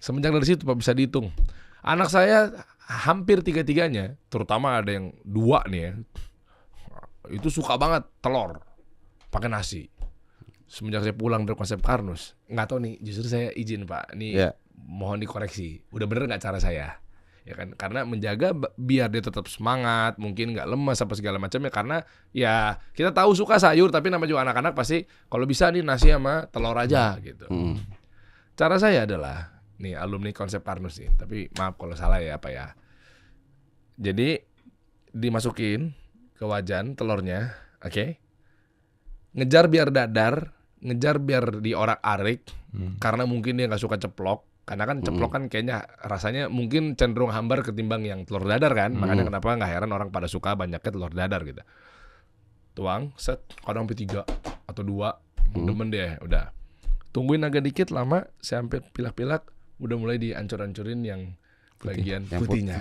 Semenjak dari situ Pak bisa dihitung. Anak saya hampir 3-3-nya, terutama ada yang 2 nih ya, itu suka banget telur pakai nasi. Semenjak saya pulang dari konsep Karnus, nggak tahu nih, justru saya izin Pak, nih mohon dikoreksi, udah bener nggak cara saya? Ya kan, karena menjaga biar dia tetap semangat, mungkin nggak lemas apa segala macamnya. Karena ya kita tahu suka sayur, tapi nama juga anak-anak pasti kalau bisa nih nasi sama telur aja gitu. Cara saya adalah nih alumni konsep Karnus nih, tapi maaf kalau salah ya Pak ya. Jadi dimasukin ke wajan telurnya, oke? Ngejar biar dadar, ngejar biar diorak-arik, karena mungkin dia nggak suka ceplok. Karena kan ceplok kan kayaknya rasanya mungkin cenderung hambar ketimbang yang telur dadar kan. Makanya kenapa nggak heran orang pada suka banyaknya telur dadar gitu. Tuang, set, kadang sampai 3 atau 2, demen deh, udah. Tungguin agak dikit lama, sampai pilak-pilak, udah mulai dihancur-hancurin yang bagian yang putihnya.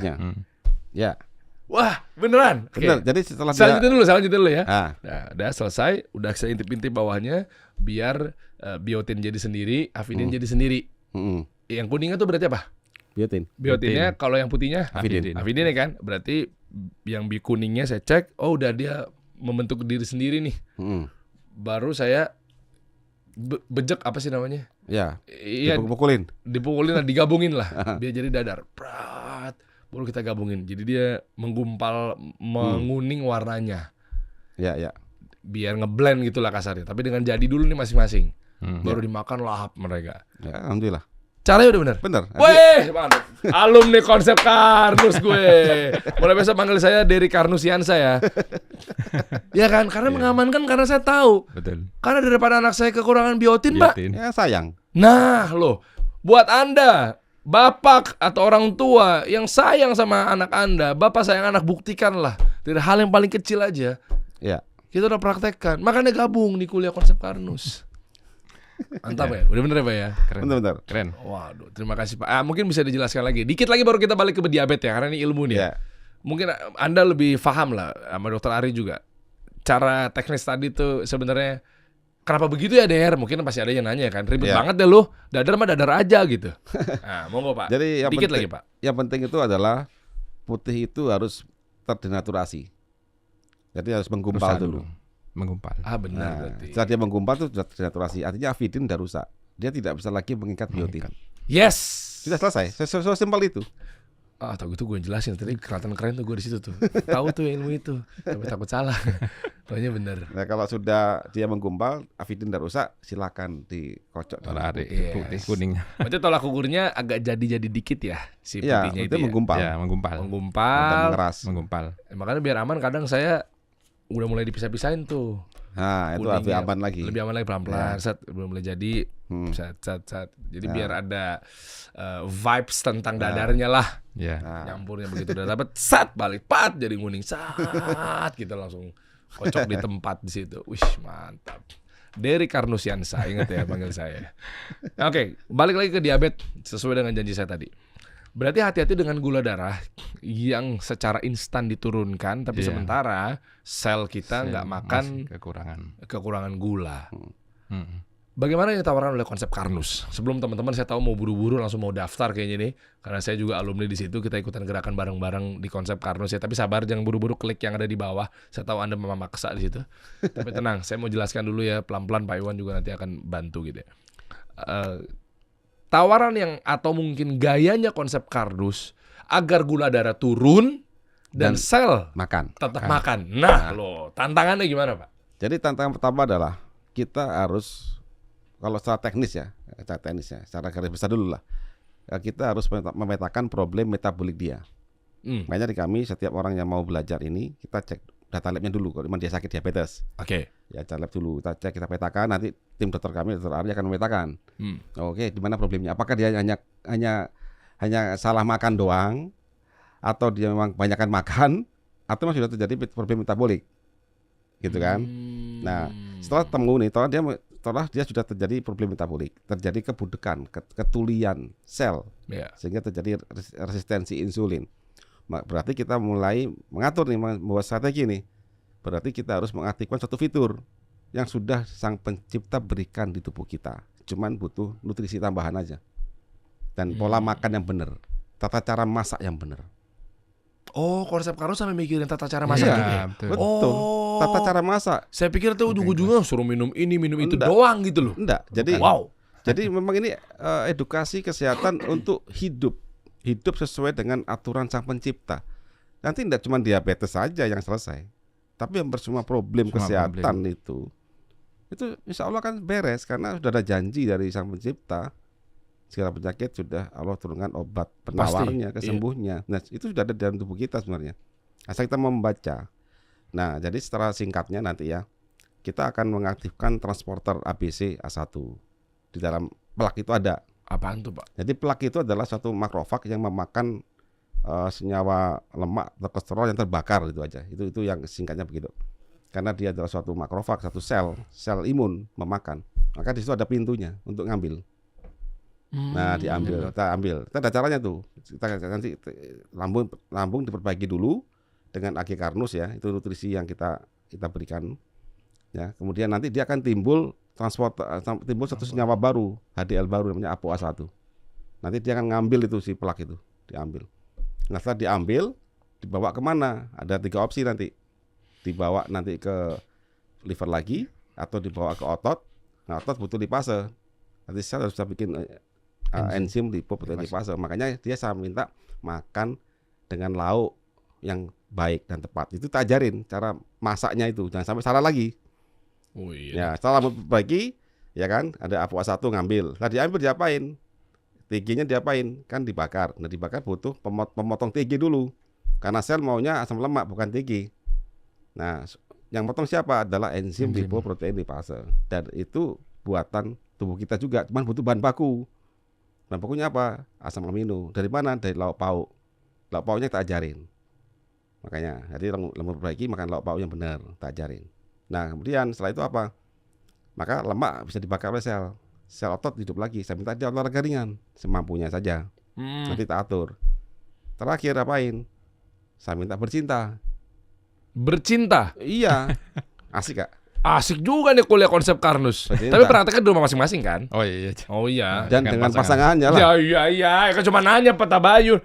Ya. Wah, beneran. Benar. Jadi setelah selanjutnya dulu ya. Ah. Nah, udah selesai, udah saya intip-intip bawahnya biar biotin jadi sendiri, avidin jadi sendiri. Yang kuningnya tuh berarti apa? Biotinnya, kalau yang putihnya Avidin. Avidin ya kan? Berarti yang kuningnya saya cek, oh udah dia membentuk diri sendiri nih. Baru saya bejek apa sih namanya? Ya. Iya, dipukulin lah, digabungin lah, biar jadi dadar. Prat. Baru kita gabungin. Jadi dia menggumpal, menguning warnanya. Ya, ya. Biar ngeblend gitulah kasarnya. Tapi dengan jadi dulu nih masing-masing. Baru dimakan lahap mereka. Ya, alhamdulillah. Caranya udah bener? Bener. Weh, alumni konsep Karnus gue. Mulai besok panggil saya Dery Karnusiansa ya. Ya kan, karena mengamankan, karena saya tahu. Betul. Karena daripada anak saya kekurangan biotin, Mbak. Ya, sayang. Nah, loh, buat Anda, bapak atau orang tua yang sayang sama anak Anda, bapak sayang anak, buktikanlah dari hal yang paling kecil aja. Ya. Kita udah praktekkan. Makanya gabung di kuliah konsep Karnus. Mantap ya, udah bener ya Pak ya? Bener. Keren. Waduh, terima kasih Pak. Mungkin bisa dijelaskan lagi. Dikit lagi baru kita balik ke diabetes ya, karena ini ilmu nih. Ya. Mungkin Anda lebih paham lah sama Dokter Ari juga. Cara teknis tadi tuh sebenarnya kenapa begitu ya Der? Mungkin pasti ada yang nanya kan. Ribet banget deh lu. Dadar mah dadar aja gitu. Nah, monggo Pak. Jadi dikit lagi Pak. Yang penting itu adalah putih itu harus terdenaturasi. Jadi harus menggumpal dulu. Menggumpal. Benar berarti. Setelah dia menggumpal itu sudah denaturasi. Artinya avidin sudah rusak. Dia tidak bisa lagi mengikat biotin. Yes. Sudah selesai. Sesimpel itu. Tahu gitu gue jelasin tadi, kelihatan keren tuh gue di situ tuh. Tahu tuh ilmu itu. Tapi takut salah. Taunya bener. Nah, kalau sudah dia menggumpal, avidin sudah rusak, silakan dikocok. Tarik putih Yes. kuningnya. Berarti tolak ukurnya agak jadi dikit ya si Iya, putihnya itu itu ya? menggumpal. Ya, menggumpal. Dan Menggumpal. mengeras. Menggumpal. Makanya biar aman kadang saya udah mulai dipisah-pisahin tuh. Nah, itu lebih Kuningnya aman lagi. Lebih aman lagi pelan-pelan. Set belum mulai jadi. Set. Jadi biar ada vibes tentang dadarnya lah. Ya. Nyampurnya begitu udah dapat, sat balik pat jadi nguning, sat kita langsung kocok di tempat di situ. Wih, mantap. Dery Karnusiansa, ingat ya panggil saya. Oke, balik lagi ke diabetes sesuai dengan janji saya tadi. Berarti hati-hati dengan gula darah yang secara instan diturunkan, tapi sementara sel kita nggak makan kekurangan gula. Bagaimana yang ditawarkan oleh konsep Karnus? Sebelum teman-teman saya tahu mau buru-buru langsung mau daftar kayaknya nih, karena saya juga alumni di situ, kita ikutan gerakan bareng-bareng di konsep Karnus ya. Tapi sabar, jangan buru-buru klik yang ada di bawah. Saya tahu Anda memaksa di situ. Tapi tenang, saya mau jelaskan dulu ya pelan-pelan. Pak Iwan juga nanti akan bantu gitu ya. Tawaran yang atau mungkin gayanya konsep Karnus agar gula darah turun dan sel makan. tetap makan. Nah, loh, tantangannya gimana, Pak? Jadi tantangan pertama adalah kita harus, kalau secara teknis ya, secara garis besar dulu lah, kita harus memetakan problem metabolik dia. Makanya di kami setiap orang yang mau belajar ini kita cek data labnya dulu kalau memang dia sakit diabetes. Oke. Ya data lab dulu, kita cek, kita petakan, nanti tim dokter kami, dokter Ari akan memetakan. Oke, di mana problemnya? Apakah dia hanya salah makan doang, atau dia memang kebanyakan makan, atau memang sudah terjadi problem metabolik, gitu kan? Nah, setelah temu nih, setelah dia sudah terjadi problem metabolik, terjadi kebudekan, ketulian sel, sehingga terjadi resistensi insulin. Berarti kita mulai mengatur nih, membuat strategi nih. Berarti kita harus mengaktifkan satu fitur yang sudah Sang Pencipta berikan di tubuh kita. Cuman butuh nutrisi tambahan aja. Dan pola makan yang benar, tata cara masak yang benar. Oh, konsep Karnus sampai mikirin tata cara masak Iya, juga ya? betul. Betul. Oh. Tata cara masak. Saya pikir tuh ujung-ujungnya suruh minum ini, minum itu Enggak. doang gitu loh. Enggak. Jadi Wow. Jadi memang ini edukasi kesehatan untuk hidup sesuai dengan aturan Sang Pencipta. Nanti tidak cuma diabetes saja yang selesai, tapi hampir semua problem Semua kesehatan itu insya Allah kan beres karena sudah ada janji dari Sang Pencipta. Segala penyakit sudah Allah turunkan obat penawarnya, kesembuhnya. Nah itu sudah ada dalam tubuh kita sebenarnya. Asal kita mau membaca. Nah jadi secara singkatnya nanti ya, kita akan mengaktifkan transporter ABC A1. Di dalam plak itu ada. Apaan tuh, Pak? Jadi plak itu adalah suatu makrofag yang memakan senyawa lemak atau kolesterol yang terbakar itu aja. Itu yang singkatnya begitu. Karena dia adalah suatu makrofag, satu sel imun memakan. Maka di situ ada pintunya untuk ngambil. Nah, diambil, kita ambil. Kita ada caranya tuh. Kita nanti lambung diperbaiki dulu dengan AG Karnus ya. Itu nutrisi yang kita berikan. Ya, kemudian nanti dia akan timbul satu senyawa baru, HDL baru namanya ApoA1. Nanti dia akan ngambil itu si plak itu, diambil. Nah, setelah diambil, dibawa kemana? Ada 3 opsi nanti. Dibawa nanti ke liver lagi atau dibawa ke otot. Nah, otot butuh lipase. Nanti saya harus bisa bikin enzim lipoprotein lipase. Makanya saya minta makan dengan lauk yang baik dan tepat. Itu tak ajarin cara masaknya itu. Jangan sampai salah lagi. Oh iya. Ya, setelah memperbaiki, ya kan, ada ApoA1 ngambil. Nah, diambil diapain? TG-nya diapain? Kan dibakar. Nah, dibakar butuh pemotong TG dulu. Karena sel maunya asam lemak bukan TG. Nah, yang potong siapa? Adalah enzim lipoprotein lipase. Dan itu buatan tubuh kita juga, cuman butuh bahan baku. Bahan bakunya apa? Asam amino. Dari mana? Dari lauk pauk. Lauk pauknya kita ajarin. Makanya, jadi memperbaiki makan lauk pauk yang benar, kita ajarin. Nah, kemudian setelah itu apa? Maka lemak bisa dibakar oleh sel otot hidup lagi. Saya minta dia olahraga ringan semampunya saja. Nanti kita atur. Terakhir apain? Saya minta bercinta. Bercinta. Iya. Asik Kak. Asik juga nih kuliah konsep Karnus. Bercinta. Tapi prakteknya di rumah masing-masing kan? Oh iya. Oh iya. Dan dengan pasangannya Ya lah. iya, kan cuma nanya Pak Tabayun.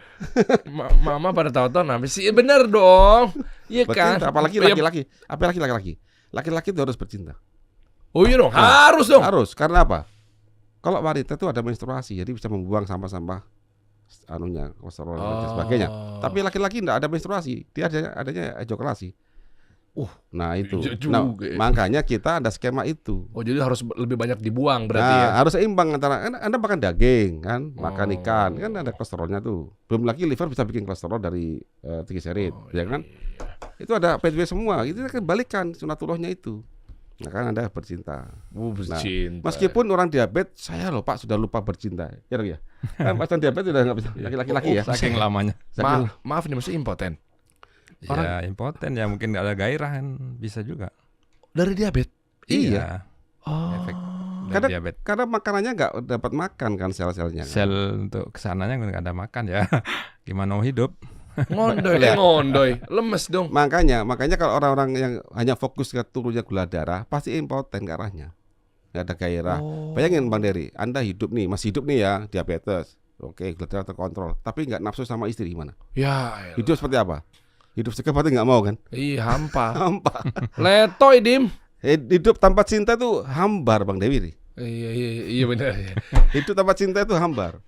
Mama pada tahu-tahu namanya sih bener dong. Iya kan? Bercinta, apalagi Ya, laki-laki. Apalagi laki-laki. Laki-laki itu harus bercinta. Oh iya dong, harus dong. Harus. Karena apa? Kalau wanita itu ada menstruasi, jadi bisa membuang sampah-sampah kolesterol dan sebagainya. Tapi laki-laki tidak ada menstruasi, dia adanya ejakulasi. Nah itu. Iya Nah, juga ya. makanya kita ada skema itu. Oh jadi harus lebih banyak dibuang berarti Nah, ya. harus seimbang antara Anda makan daging kan, makan ikan kan ada kolesterolnya tuh. Belum lagi liver bisa bikin kolesterol dari trigliserid, ya kan? Itu ada PDB semua. Itu kan balikan sunatullahnya itu. Nah, kan Anda bercinta. Bercinta. Meskipun orang diabetes, saya loh Pak sudah lupa bercinta. Ya dong ya. Kan pasien diabetes udah nggak bisa laki-laki ya. Saking lamanya. Maaf nih maksudnya impoten. Ya impoten ya mungkin nggak ada gairah kan bisa juga. Dari diabetes. Iya. Efek dari Karena diabetes. karena makanannya nggak dapat makan kan sel-selnya. Kan? Sel untuk kesananya nggak ada makan ya. Gimana mau hidup? Ngondoy, lemes dong. Makanya kalau orang-orang yang hanya fokus ke turunnya gula darah, pasti impoten ke arahnya. Nggak ada gairah. Bayangin Bang Dery, Anda hidup nih, masih hidup nih ya, diabetes. Oke, gula darah terkontrol, tapi nggak nafsu sama istri gimana? Ya. Hidup seperti apa? Hidup segar pasti nggak mau kan? Iya hampa. Hampa. Letoy dim. Hidup tanpa cinta itu hambar Bang Dewi. Iya benar. Hidup tanpa cinta itu hambar.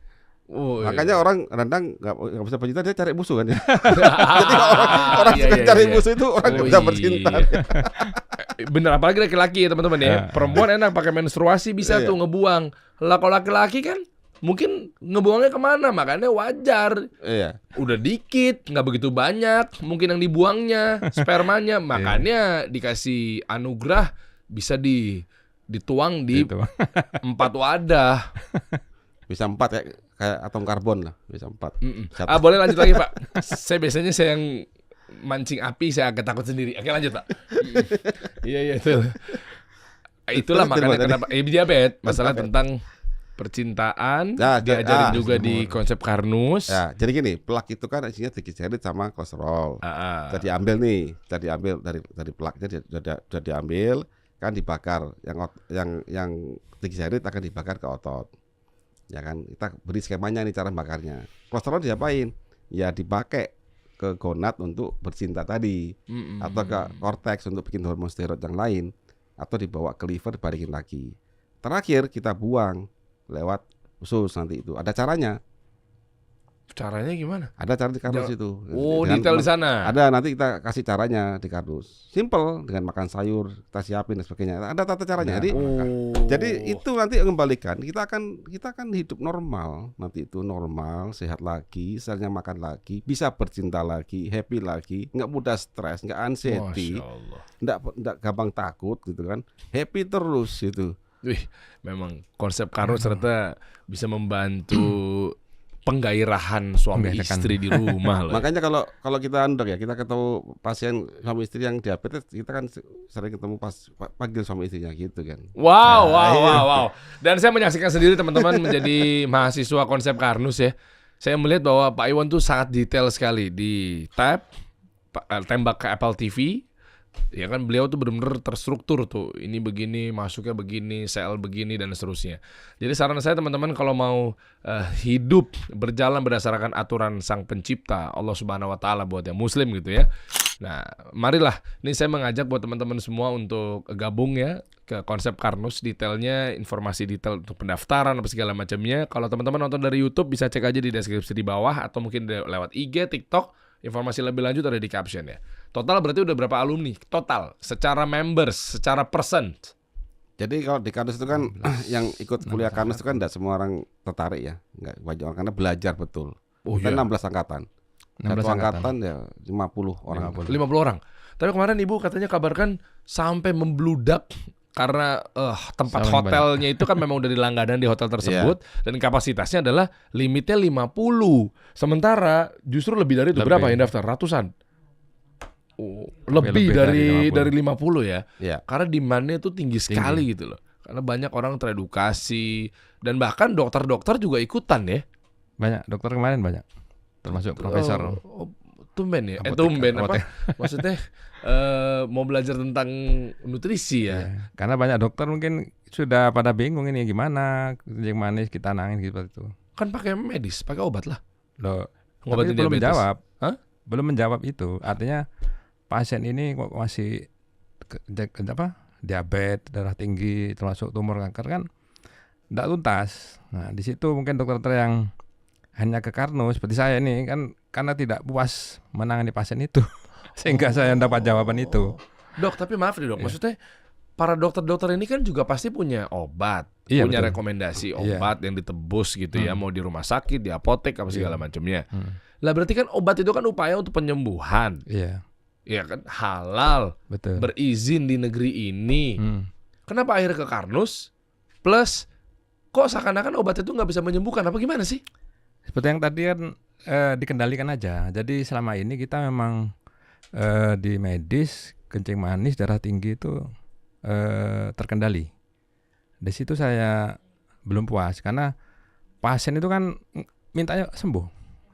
Oh, Makanya iya. orang kadang nggak bisa bercinta, dia cari musuh kan ya. Jadi orang Iya, yang iya, cari iya. musuh itu orang nggak bisa bercinta. Bener, apalagi laki-laki ya teman-teman ya. Perempuan enak pakai menstruasi bisa Iya. tuh ngebuang. Lah kalau laki-laki kan mungkin ngebuangnya kemana, makanya wajar. Iya. Udah dikit, nggak begitu banyak mungkin yang dibuangnya, spermanya. Makanya dikasih anugerah bisa dituang di Gitu. 4 wadah. Bisa 4 kayak atom karbon lah, bisa 4. Boleh lanjut lagi Pak. Saya biasanya yang mancing api, saya agak takut sendiri. Oke lanjut Pak. Iya itu. Itulah Terus makanya tadi. kenapa diabetes. Masalah tentang percintaan Ya, diajarin juga semua. di konsep Karnus. Ya, jadi gini, plak itu kan isinya trigliserid sama kolesterol. Ah. Kita diambil nih, dari plaknya sudah diambil, kan dibakar, yang trigliserid akan dibakar ke otot. Ya kan, kita beri skemanya nih cara bakarnya. Kolesterol diapain? Ya dipakai ke gonad untuk bercinta tadi, atau ke korteks untuk bikin hormon steroid yang lain, atau dibawa ke liver dibalikin lagi. Terakhir kita buang lewat usus nanti itu. Ada caranya. Caranya gimana? Ada cara di kardus itu. Oh, detail di sana. Ada, nanti kita kasih caranya di kardus. Simple, dengan makan sayur, kita siapin dan sebagainya. Ada tata caranya. Jadi itu nanti kembalikan. Kita akan hidup normal. Nanti itu normal, sehat lagi, selnya makan lagi, bisa bercinta lagi, happy lagi, nggak mudah stres, nggak anxiety, nggak gampang takut gitu kan. Happy terus gitu. Wih, memang konsep Karnus ternyata bisa membantu penggairahan suami istri di rumah loh. Makanya kalau kita Dok ya, kita ketemu pasien suami istri yang diabetes, kita kan sering ketemu panggil suami istrinya gitu kan. Wow. Dan saya menyaksikan sendiri teman-teman menjadi mahasiswa konsep Karnus ya. Saya melihat bahwa Pak Iwan tuh sangat detail sekali di tembak ke Apple TV. Ya kan beliau tuh benar-benar terstruktur tuh. Ini begini, masuknya begini, sel begini dan seterusnya. Jadi saran saya teman-teman kalau mau hidup berjalan berdasarkan aturan Sang Pencipta Allah Subhanahu wa taala buat yang muslim gitu ya. Nah, marilah ini saya mengajak buat teman-teman semua untuk gabung ya ke konsep Karnus, detailnya, informasi detail untuk pendaftaran apa segala macamnya. Kalau teman-teman nonton dari YouTube bisa cek aja di deskripsi di bawah atau mungkin lewat IG, TikTok. Informasi lebih lanjut ada di caption ya. Total berarti udah berapa alumni? Total secara members, secara percent. Jadi kalau di Karnus itu kan yang ikut kuliah Karnus itu kan tidak semua orang tertarik ya. Enggak banyak orang karena belajar betul. Kita 16 angkatan. 16 angkatan ya 50 orang. 50 orang. Tapi kemarin Ibu katanya kabarkan sampai membludak karena tempat hotelnya itu kan memang udah dilangganan di hotel tersebut dan kapasitasnya adalah limitnya 50. Sementara justru lebih dari itu berapa yang daftar? Ratusan. Lebih dari 50 ya. Karena demand-nya itu tinggi sekali gitu loh. Karena banyak orang teredukasi dan bahkan dokter-dokter juga ikutan ya. Banyak, dokter kemarin banyak. Termasuk profesor. Tumben ya. Tumben apa? Maksudnya mau belajar tentang nutrisi ya. Karena banyak dokter mungkin sudah pada bingung ini gimana kencing manis kita nangin gitu itu. Kan pakai medis, pakai obat lah. Loh, tapi belum menjawab. Belum menjawab itu. Artinya pasien ini kok masih diabetes, darah tinggi, termasuk tumor kanker kan enggak tuntas. Nah, di situ mungkin dokter-dokter yang hanya ke Karnus seperti saya ini kan karena tidak puas menangani pasien itu sehingga saya dapat jawaban itu. Dok, tapi maaf nih dok, maksudnya para dokter-dokter ini kan juga pasti punya obat, punya rekomendasi obat yang ditebus gitu ya, mau di rumah sakit, di apotek apa segala macamnya. Lah berarti kan obat itu kan upaya untuk penyembuhan. Iya kan, halal, berizin di negeri ini. Kenapa akhirnya ke Karnus? Plus kok seakan-akan obat itu nggak bisa menyembuhkan? Apa gimana sih? Seperti yang tadi kan dikendalikan aja. Jadi selama ini kita memang di medis kencing manis, darah tinggi itu terkendali. Di situ saya belum puas karena pasien itu kan mintanya sembuh,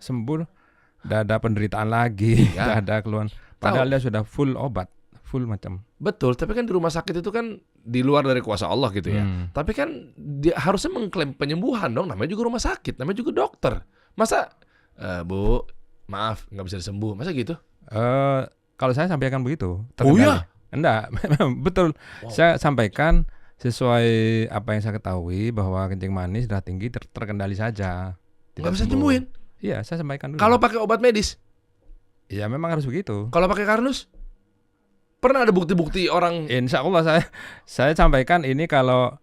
tidak ada penderitaan lagi, tidak ada keluhan. Padahal dia sudah full obat, full macam. Betul, tapi kan di rumah sakit itu kan di luar dari kuasa Allah gitu ya. Tapi kan dia harusnya mengklaim penyembuhan dong, namanya juga rumah sakit, namanya juga dokter. Masa Bu, maaf nggak bisa disembuh, masa gitu? Kalau saya sampaikan begitu. Oh iya? Enggak, betul. Saya sampaikan sesuai apa yang saya ketahui bahwa kencing manis, darah tinggi terkendali saja. Nggak bisa nyembuhin? Iya, saya sampaikan dulu. Kalau pakai obat medis? Ya memang harus begitu. Kalau pakai Karnus? Pernah ada bukti-bukti orang? Insya Allah saya sampaikan ini kalau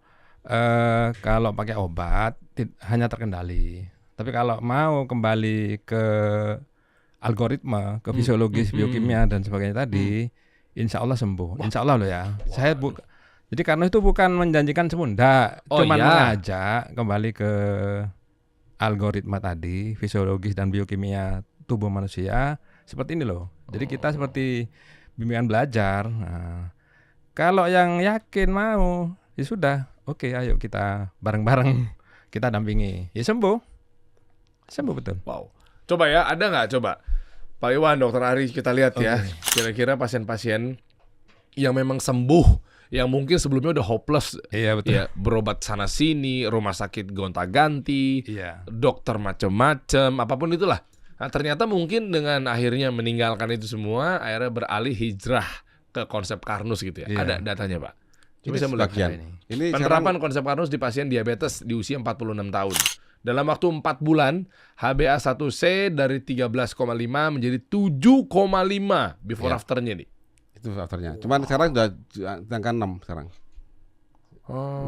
pakai obat hanya terkendali. Tapi kalau mau kembali ke algoritma, ke fisiologis, biokimia dan sebagainya tadi, insya Allah sembuh. Insya Allah loh ya. Jadi karena itu bukan menjanjikan sembuh, cuma mengajak kembali ke algoritma tadi, fisiologis dan biokimia tubuh manusia. Seperti ini loh. Jadi kita seperti bimbingan belajar. Nah, kalau yang yakin mau, ya sudah. Oke, ayo kita bareng-bareng kita dampingi. Ya sembuh betul. Wow. Coba ya, ada nggak coba Pak Iwan, Dokter Ari, kita lihat ya. Kira-kira pasien-pasien yang memang sembuh, yang mungkin sebelumnya udah hopeless, Iya betul. ya berobat sana sini, rumah sakit gonta-ganti, Iya. dokter macem-macem, apapun itulah. Nah, ternyata mungkin dengan akhirnya meninggalkan itu semua, akhirnya beralih hijrah ke konsep Karnus gitu ya. Iya. Ada datanya, Pak. Coba Ini saya melihat sebagian. ini. Ini penerapan konsep Karnus di pasien diabetes di usia 46 tahun. Dalam waktu 4 bulan, HbA1c dari 13,5 menjadi 7,5 before Ya. afternya nih. itu faktornya. Cuman sekarang sudah angka 6 sekarang. Oh.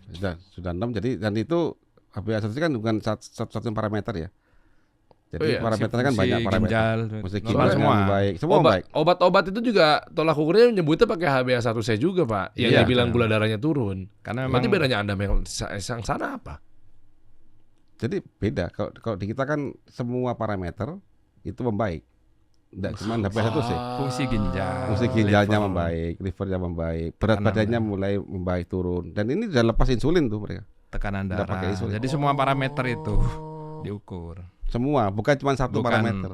6 sudah 6 jadi dan itu HbA1c kan bukan satu parameter ya. Jadi Oh iya, parameternya kan Fungsi banyak parameter. ginjal, Fungsi normal ginjal semua. baik, semua baik. Obat-obat itu juga tolak ukurnya menyebutnya pakai HbA1c juga, Pak. Yang Iya, dibilang betul. gula darahnya turun. Karena memang Berarti bedanya Anda yang sana apa? Jadi beda. Kalau di kita kan semua parameter itu membaik. Tidak cuma HbA1c. fungsi ginjal. Fungsi ginjalnya liver. membaik, livernya membaik, berat Tekanan badannya mulai membaik turun. Dan ini udah lepas insulin tuh mereka. Tekanan Nggak darah. pakai insulin. Jadi semua parameter itu diukur. Semua, bukan cuma satu Bukan, parameter.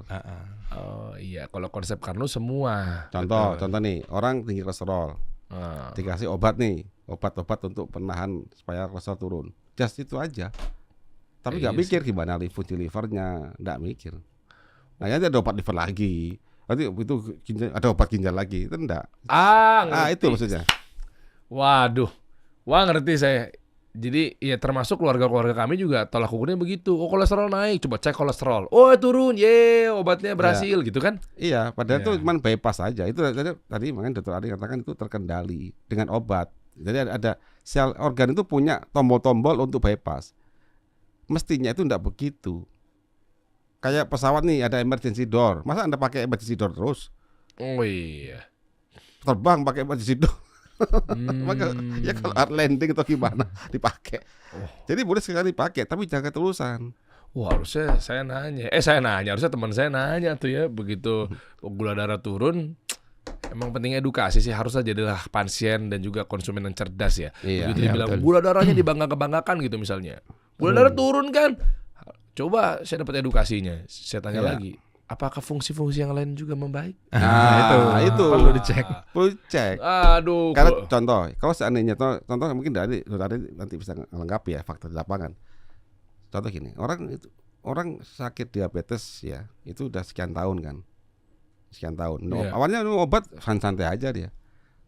Oh iya, kalau konsep Karnus semua. Contoh, Betul. contoh nih, orang tinggi kolesterol, Ah. dikasih obat nih, obat-obat untuk penahan supaya kolesterol turun. Just itu aja. Tapi nggak Iya mikir gimana fungsi livernya, nggak mikir. Nah, nanti ada obat liver lagi. Nanti itu ginjal, ada obat ginjal lagi, itu enggak. Ngerti. Itu maksudnya. Waduh. Wah, ngerti saya. Jadi ya termasuk keluarga-keluarga kami juga tolak ukurnya begitu. Oh, kolesterol naik, coba cek kolesterol. Oh, turun. Ye, obatnya berhasil gitu kan. Iya, padahal itu Iya. cuma bypass aja. Itu tadi makanya Dr. Ari katakan itu terkendali dengan obat. Jadi ada sel organ itu punya tombol-tombol untuk bypass. Mestinya itu enggak begitu. Kayak pesawat nih ada emergency door. Masa Anda pakai emergency door terus? Oh iya. Terbang pakai emergency door. Maka Hmm. ya kalau hard landing atau gimana dipakai. Oh. Jadi boleh sekali dipakai tapi jangan keterusan. Wah, harusnya saya nanya. Harusnya teman saya nanya tuh ya, begitu gula darah turun. Emang penting edukasi sih, harusnya jadilah pasien dan juga konsumen yang cerdas ya. Iya. Begitu Iya, dibilang betul. gula darahnya dibangga-banggakan gitu misalnya. Gula darah turun kan? Coba saya dapat edukasinya. Saya tanya Iya. lagi, apakah fungsi-fungsi yang lain juga membaik? itu perlu dicek. perlu cek. Aduh. Karena contoh, kalau seandainya contoh mungkin dari nanti bisa melengkapi ya fakta di lapangan. Contoh gini, orang sakit diabetes ya, itu udah sekian tahun kan. Sekian tahun. Iya. Awalnya minum obat santai aja dia.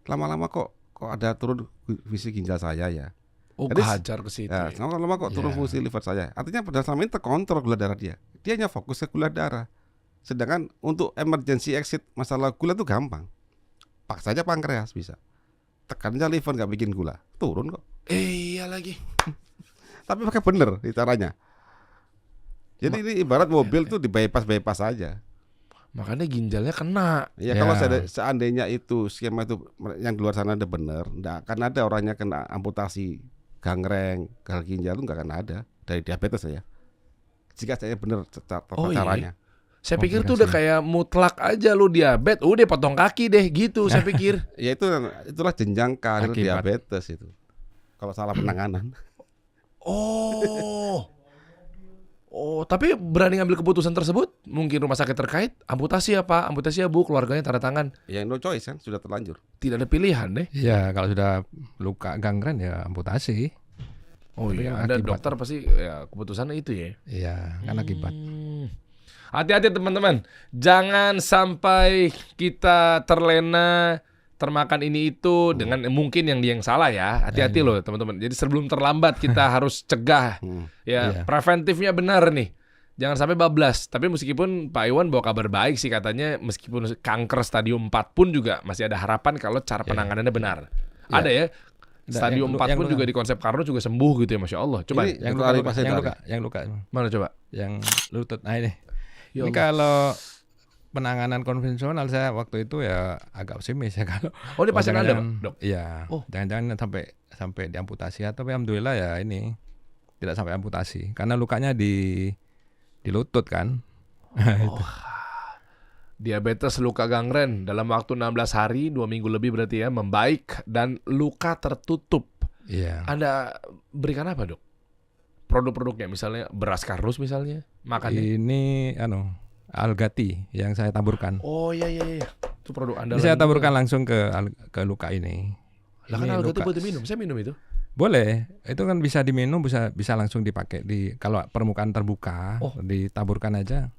Lama-lama kok ada turun fungsi ginjal saya ya. Oh, Jadi, kehajar ke situ. Ya, lama-lama kok turun Iya. fungsi liver saya. Artinya pada selama ini terkontrol gula darah dia. Dia hanya fokus ke gula darah. Sedangkan untuk emergency exit masalah gula itu gampang. Paksa aja pankreas bisa. Tekan aja liver nggak bikin gula, turun kok. Iya lagi. Tapi pakai bener caranya. Jadi ini ibarat mobil tuh di bypass aja. Makanya ginjalnya kena. Ya Ya. kalau seandainya itu skema itu yang di luar sana ada bener, nggak akan ada orangnya kena amputasi, gangreng, gagal ginjal itu nggak akan ada dari diabetes saya. Jika saya bener Oh, iya. caranya. Saya Oh, pikir tuh berhasil. udah kayak mutlak aja lu diabetes, udah potong kaki deh gitu saya pikir. Ya itulah jenjang karir Akibat. diabetes itu. Kalau salah penanganan. Oh. Oh, tapi berani ngambil keputusan tersebut? Mungkin rumah sakit terkait, amputasi ya Pak, amputasi ya Bu, keluarganya tanda tangan. Ya no choice kan, sudah terlanjur. Tidak ada pilihan deh. Iya, kalau sudah luka gangren ya amputasi. Oh Tapi iya, kan ada akibat. dokter pasti ya keputusannya itu ya. Iya, kan akibat. Hati-hati teman-teman, jangan sampai kita terlena termakan ini itu dengan mungkin yang dia yang salah ya. Hati-hati loh teman-teman. Jadi sebelum terlambat kita harus cegah. Ya, Iya. preventifnya benar nih. Jangan sampai bablas. Tapi meskipun Pak Iwan bawa kabar baik sih katanya, meskipun kanker stadium 4 pun juga masih ada harapan kalau cara penanganannya benar. Ya. Ada ya. Ada Stadium yang 4 pun luka. juga di konsep Karno juga sembuh gitu ya, Masya Allah. Coba Ini Yang Dr. luka, Ari luka, pasti yang tahu. luka, yang luka, mana coba? yang lutut. Nah ini. Ya Ini Allah. kalau penanganan konvensional saya waktu itu ya agak pesimis ya kalau. Oh, ini pasien Anda, jangan-jangan- Dok? Iya. Oh. Jangan-jangan sampai diamputasi, tapi alhamdulillah ya ini tidak sampai amputasi karena lukanya di lutut kan. Diabetes luka gangren dalam waktu 16 hari, 2 minggu lebih berarti ya, membaik dan luka tertutup. Iya. Anda berikan apa, Dok? Produk-produknya misalnya beras Karnus misalnya, makannya. Ini algati yang saya taburkan. Oh iya. Itu produk Anda. Ini saya taburkan langsung ke luka ini. Lah kan Ini Algati luka. buat diminum, saya minum itu. Boleh, itu kan bisa diminum, bisa langsung dipakai di kalau permukaan terbuka, Oh. ditaburkan aja.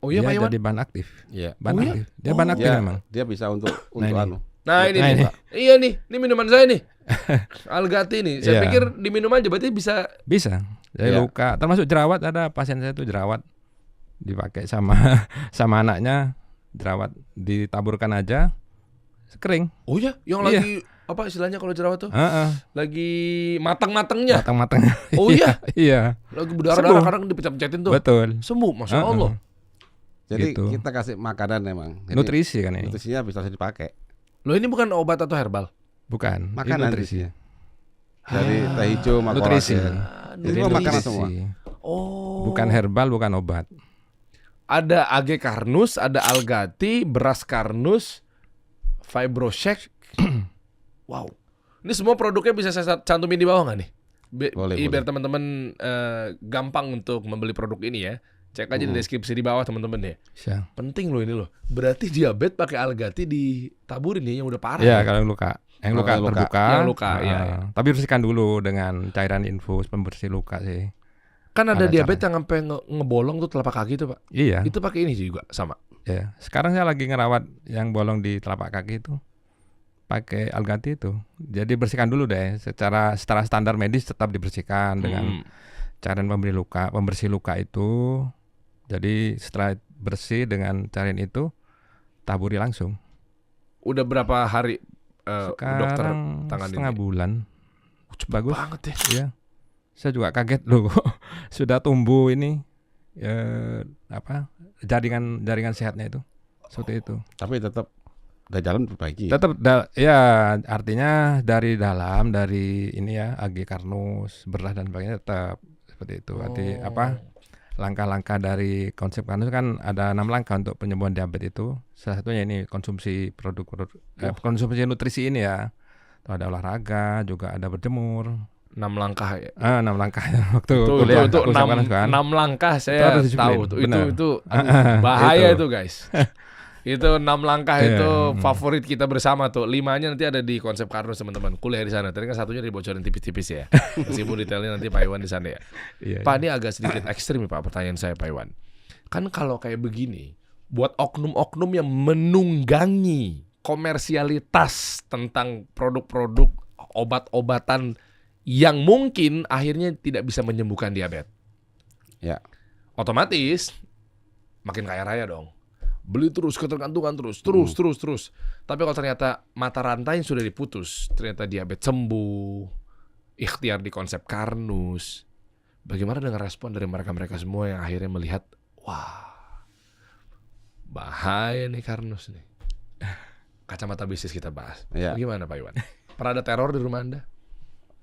Oh iya Dia Pak Iwan. jadi bahan aktif. Iya. Bahan Oh iya? aktif. Dia bahan Oh. aktif Dia memang. dia bisa untuk ini. anu. Nah ini Nah, nih ini. Pak. Iya nih, ini minuman saya nih. Algati nih. Saya Iya. pikir diminum aja berarti bisa. Bisa. Jadi Iya. luka, termasuk jerawat, ada pasien saya tuh jerawat dipakai sama sama anaknya, jerawat ditaburkan aja kering. Oh iya, yang Iya. lagi apa istilahnya kalau jerawat tuh? Heeh. Lagi matang-matangnya. Matang-matang. Oh iya, Iya, lagi berdarah-darah Sembuh. kadang dipecah-pecahin tuh. betul. Sembuh, Masya Heeh. Allah. Jadi Gitu. kita kasih makanan memang. Jadi Nutrisi kan ini. nutrisinya bisa dipakai. Loh ini bukan obat atau herbal? Bukan, ini Makanan nutrisi. nutrisinya. Dari teh hijau sama Nutrisi. kolagen. Itu semua makanan semua. Oh. Bukan herbal, bukan obat. Ada AG Karnus, ada Algati, beras Karnus, Fibroshake. Wow. Ini semua produknya bisa saya cantumin di bawah nggak nih? Boleh, Biar boleh. teman-teman gampang untuk membeli produk ini ya. Cek aja di deskripsi di bawah teman-teman ya. Bisa. Penting loh ini loh. Berarti diabetes pakai Algati ditaburin nih yang udah parah. Ya, ya? kalau yang luka. Yang luka Kalau yang luka. terbuka. Yang luka, iya, iya. Tapi bersihkan dulu dengan cairan infus pembersih luka sih. Kan ada Ada diabetes yang sampai ngebolong tuh telapak kaki tuh Pak. Iya. Itu pakai ini juga sama. Ya. Sekarang saya lagi ngerawat yang bolong di telapak kaki itu. Pakai Algati itu. Jadi bersihkan dulu deh. Secara standar medis tetap dibersihkan dengan cairan pembersih luka itu. Jadi setelah bersih dengan cairan itu taburi langsung. Udah berapa hari dokter Sekarang tangan setengah ini? bulan. Bagus. Banget ya. Iya. Saya juga kaget loh. Sudah tumbuh ini jaringan sehatnya itu. Seperti itu. Tapi tetap udah jalan perbaiki. Tetap ya artinya dari dalam dari ini ya AG Karnus, beras dan sebagainya tetap seperti itu. Arti langkah-langkah dari konsep Karnus kan ada 6 langkah untuk penyembuhan diabetes itu. Salah satunya ini konsumsi konsumsi nutrisi ini ya. Tuh ada olahraga, juga ada berjemur. 6 langkah ya. 6 langkah waktu Itu kuliah. itu aku 6 Karnus kan. langkah Itu saya harus disiplin, tahu tuh. benar. Itu aduh, bahaya Itu. itu guys. Itu 6 langkah Iya. itu favorit kita bersama tuh. 5-nya nanti ada di konsep Karnus teman-teman. Kuliah di sana. Tadi kan satunya dibocorin tipis-tipis ya. Meskipun detailnya nanti Pak Iwan di sana ya. Iya, Pak ini agak sedikit ekstrim Pak pertanyaan saya Pak Iwan. Kan kalau kayak begini, buat oknum-oknum yang menunggangi komersialitas tentang produk-produk obat-obatan yang mungkin akhirnya tidak bisa menyembuhkan diabetes. Ya. Otomatis makin kaya raya dong. Beli terus, ketergantungan terus. Tapi kalau ternyata mata rantai sudah diputus, ternyata diabetes sembuh, ikhtiar di konsep Karnus. Bagaimana dengan respon dari mereka-mereka semua yang akhirnya melihat, wah, bahaya nih Karnus nih. Kacamata bisnis kita bahas. Ya. Bagaimana Pak Iwan? Pernah ada teror di rumah Anda?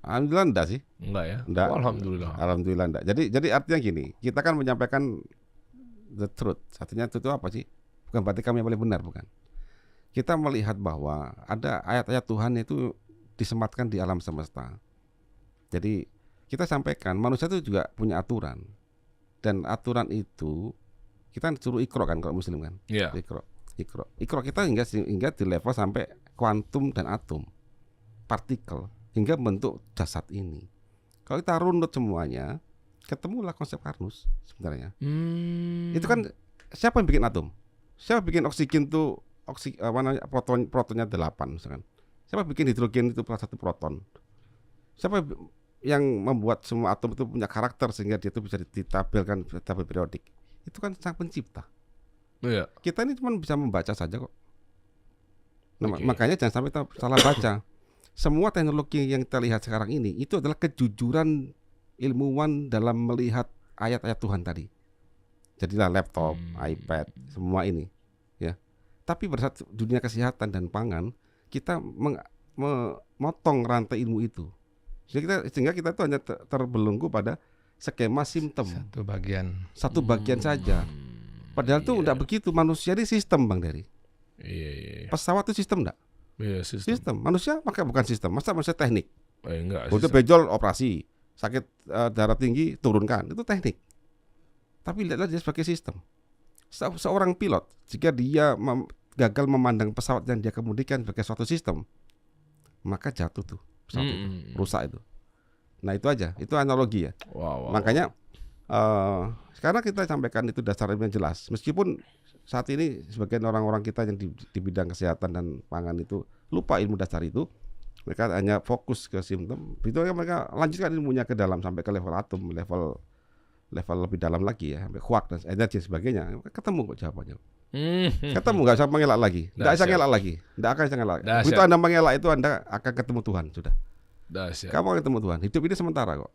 Alhamdulillah enggak sih. Enggak ya? Enggak. Oh, alhamdulillah. Alhamdulillah enggak. Jadi artinya gini, kita kan menyampaikan the truth. Satunya itu apa sih? Bukan berarti kami yang paling benar, bukan. Kita melihat bahwa ada ayat-ayat Tuhan itu disematkan di alam semesta. Jadi kita sampaikan manusia itu juga punya aturan. Dan aturan itu kita suruh ikro kan kalau muslim kan. Iya. Ikro kita hingga di level sampai kuantum dan atom. Partikel hingga bentuk jasad ini. Kalau kita runut semuanya, ketemulah konsep Karnus sebenarnya. Itu kan siapa yang bikin atom? Siapa bikin oksigen tuh protonnya 8 misalkan. Siapa bikin hidrogen itu plus 1 proton? Siapa yang membuat semua atom itu punya karakter sehingga dia itu bisa ditabelkan tabel periodik? Itu kan sang pencipta. Iya. Kita ini cuma bisa membaca saja kok. Nah, Oke. makanya jangan sampai kita salah baca. Semua teknologi yang kita lihat sekarang ini itu adalah kejujuran ilmuwan dalam melihat ayat-ayat Tuhan tadi. Jadilah laptop, iPad, semua ini, ya. Tapi pada saat dunia kesehatan dan pangan, kita memotong rantai ilmu itu. Sehingga kita itu hanya terbelenggu pada skema simptom, satu bagian saja. Padahal itu enggak begitu. Manusia ini sistem, Bang Dery. Iya. Pesawat itu sistem enggak? Iya, Sistem. Manusia maka bukan sistem. Masa manusia teknik? Enggak. Udah benjol operasi, sakit darah tinggi turunkan, itu teknik. Tapi lihatlah dia sebagai sistem. Seorang pilot jika dia gagal memandang pesawat yang dia kemudikan sebagai suatu sistem, maka jatuh tuh pesawat itu, rusak itu. Nah itu aja, itu analogi ya. Wow. Makanya sekarang kita sampaikan itu dasar ilmu yang jelas. Meskipun saat ini sebagian orang-orang kita yang di bidang kesehatan dan pangan itu lupa ilmu dasar itu, mereka hanya fokus ke simptom. Itu mereka lanjutkan ilmunya ke dalam sampai ke level atom, level lebih dalam lagi ya, sampai kuak dan energi dan sebagainya. Ketemu kok jawabannya. Ketemu, nggak usah mengelak lagi, nggak bisa ngelak lagi, nggak akan bisa ngelak. Begitu Anda mengelak itu Anda akan ketemu Tuhan sudah. Dahsyat. Kamu akan ketemu Tuhan. Hidup ini sementara kok.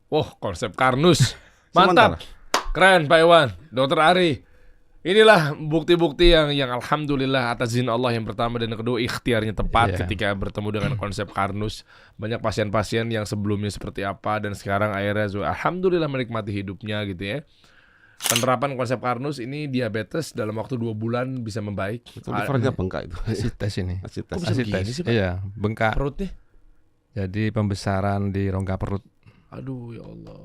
Oh, konsep Karnus. Mantap. Keren Pak Iwan, Dokter Ari. Inilah bukti-bukti yang alhamdulillah atas izin Allah yang pertama dan yang kedua ikhtiarnya tepat ketika bertemu dengan konsep Karnus. Banyak pasien-pasien yang sebelumnya seperti apa dan sekarang akhirnya alhamdulillah menikmati hidupnya gitu ya. Penerapan konsep Karnus ini diabetes dalam waktu 2 bulan bisa membaik. Itu livernya bengkak itu. Asid tes ini. Asid Kok tes. bisa Asid begini tes. sih, Pak? Iya, bengkak. Perutnya. Jadi pembesaran di rongga perut Aduh ya Allah.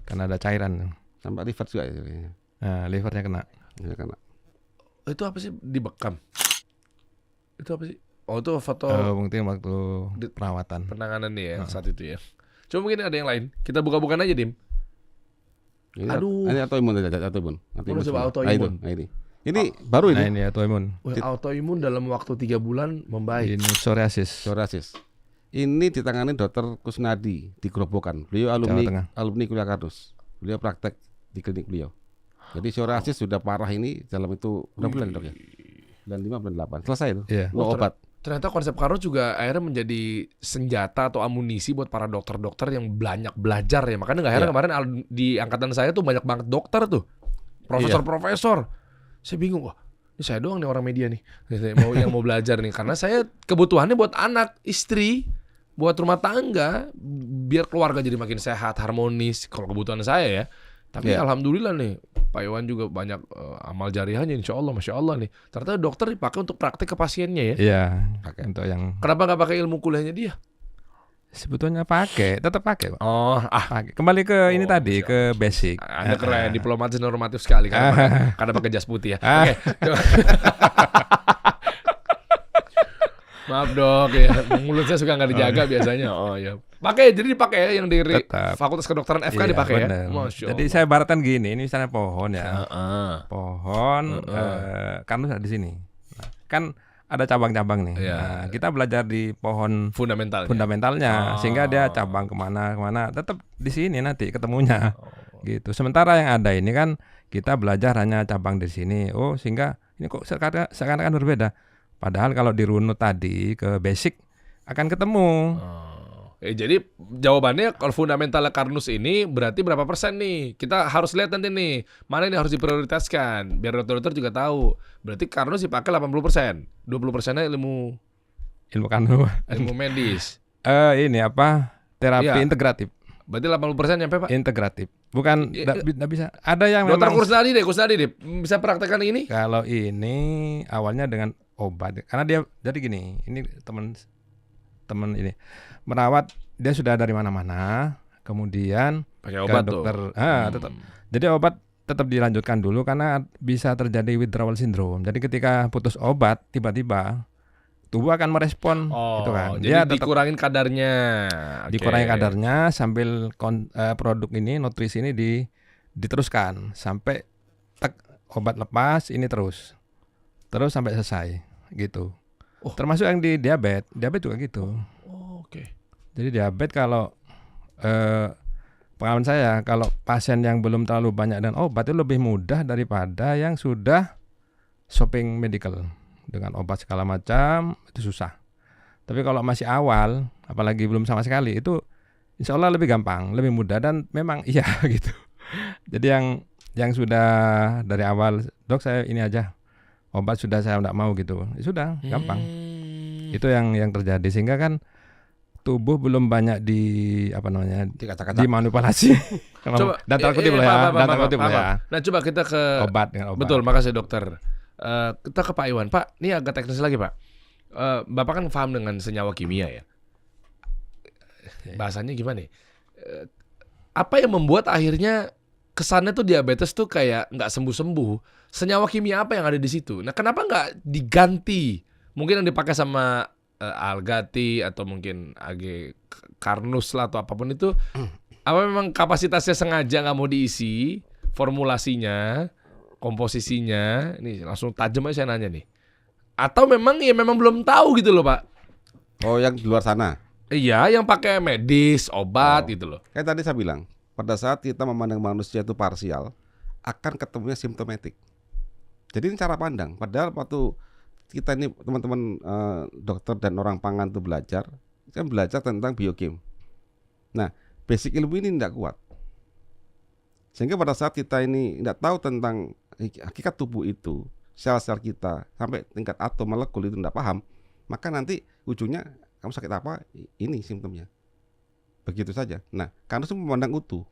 karena ada cairan. Sampai liver juga ya. Kayaknya. Nah, livernya kena. Ya, karena Itu apa sih dibekam? Itu apa sih? Oh itu foto Mungkin waktu Di- perawatan. penanganan nih ya saat itu ya. Coba mungkin ada yang lain. Kita buka-bukaan aja Dim. ini, Aduh. ini autoimun aja, autoimun. Coba semua. autoimun. Nah, ini. Ini baru Nah, ini. ini autoimun. Wah, autoimun dalam waktu 3 bulan membaik. Ini psoriasis. Psoriasis. Ini ditangani Dr. Kusnadi di Grobogan. Beliau Jawa Tengah. alumni kuliah Karnus. Beliau praktek di klinik beliau. Jadi psoriasis sudah parah ini dalam itu berapa bulan Dok ya? Bulan 5 bulan 8. Selesai itu. Iya. Lo obat. Ternyata konsep Karnus juga akhirnya menjadi senjata atau amunisi buat para dokter-dokter yang banyak belajar ya. Makanya nggak heran kemarin di angkatan saya tuh banyak banget dokter tuh. Profesor-profesor. Saya bingung, wah ini saya doang nih orang media nih yang mau belajar nih. Karena saya kebutuhannya buat anak, istri, buat rumah tangga, biar keluarga jadi makin sehat, harmonis. Kalau kebutuhan saya ya. Tapi alhamdulillah nih Pak Iwan juga banyak amal jarihahnya, insya Allah, masya Allah nih. Ternyata dokter dipakai untuk praktek ke pasiennya ya. Iya, untuk yang Kenapa nggak pakai ilmu kuliahnya dia? sebetulnya tetap pakai, Pak. Oh, Pakai. Kembali ke ini tadi, ke basic. Anda keren, diplomatis normatif sekali karena pakai jas putih ya. Oke. Maaf dok ya, mulut saya suka nggak dijaga biasanya. Oh ya, jadi dipakai ya yang di Tetap. Fakultas Kedokteran FK Iya, dipakai bener. ya. Masya Jadi Allah. saya ibaratkan gini, ini misalnya pohon ya. Pohon kan ada di sini. Nah, kan ada cabang-cabang nih. Iya. Nah, kita belajar di pohon fundamentalnya. sehingga dia cabang kemana tetap di sini nanti ketemunya. Gitu. Sementara yang ada ini kan kita belajar hanya cabang di sini. Oh, sehingga ini kok seakan-akan berbeda. Padahal kalau dirunut tadi ke basic akan ketemu. Jadi jawabannya kalau fundamental Karnus ini berarti berapa persen nih? Kita harus lihat nanti nih mana ini harus diprioritaskan biar dokter-dokter juga tahu. Berarti Karnus dipakai 80%, 20%-nya ilmu medis. Ini apa? Terapi Iya. integratif. Berarti 80% nyampe Pak? Integratif. Bukan nggak bisa. Ada yang Dokter memang Kusnadi deh, bisa praktekkan ini? kalau ini awalnya dengan obat. Karena dia jadi gini, ini teman ini merawat dia sudah dari mana-mana, kemudian Pakai ke obat dokter. tuh. Tetap. Jadi obat tetap dilanjutkan dulu karena bisa terjadi withdrawal syndrome. Jadi ketika putus obat tiba-tiba tubuh akan merespon gitu kan. Jadi Dia tetap dikurangin kadarnya. dikurangi kadarnya sambil produk ini nutrisi ini diteruskan sampai obat lepas ini terus sampai selesai gitu. Termasuk yang di diabetes juga gitu. Oke. Jadi diabetes kalau pengalaman saya kalau pasien yang belum terlalu banyak dan obat itu lebih mudah daripada yang sudah shopping medical dengan obat segala macam itu susah. Tapi kalau masih awal, apalagi belum sama sekali itu insya Allah lebih gampang, lebih mudah dan memang iya gitu. Jadi yang sudah dari awal dok saya ini aja obat sudah saya enggak mau gitu, ya sudah gampang. Itu yang terjadi sehingga kan tubuh belum banyak dimanipulasi. Coba data kutip lah ya, data kutip lah ya. Nah, coba kita ke Obat dengan obat. Betul, makasih dokter. Kita ke Pak Iwan. Pak, ini agak teknis lagi, Pak. Bapak kan paham dengan senyawa kimia ya. Bahasanya gimana nih? Apa yang membuat akhirnya kesannya tuh diabetes tuh kayak nggak sembuh-sembuh? Senyawa kimia apa yang ada di situ? Nah, kenapa nggak diganti? Mungkin yang dipakai sama Algati atau mungkin AG Karnus lah atau apapun itu, apa memang kapasitasnya sengaja nggak mau diisi, formulasinya, komposisinya, ini langsung tajam aja saya nanya nih. Atau memang belum tahu gitu loh Pak? Oh, yang di luar sana. Iya, yang pakai medis, obat gitu loh. Kayak tadi saya bilang, pada saat kita memandang manusia itu parsial, akan ketemunya simptomatik. Jadi ini cara pandang. Padahal waktu kita ini teman-teman dokter dan orang pangan itu belajar, kan belajar tentang biochem. Nah, basic ilmu ini tidak kuat. Sehingga pada saat kita ini tidak tahu tentang hakikat tubuh itu, sel-sel kita sampai tingkat atom molekul itu tidak paham, maka nanti ujungnya kamu sakit apa? Ini simptomnya. Begitu saja. Nah, Karnus itu memandang utuh.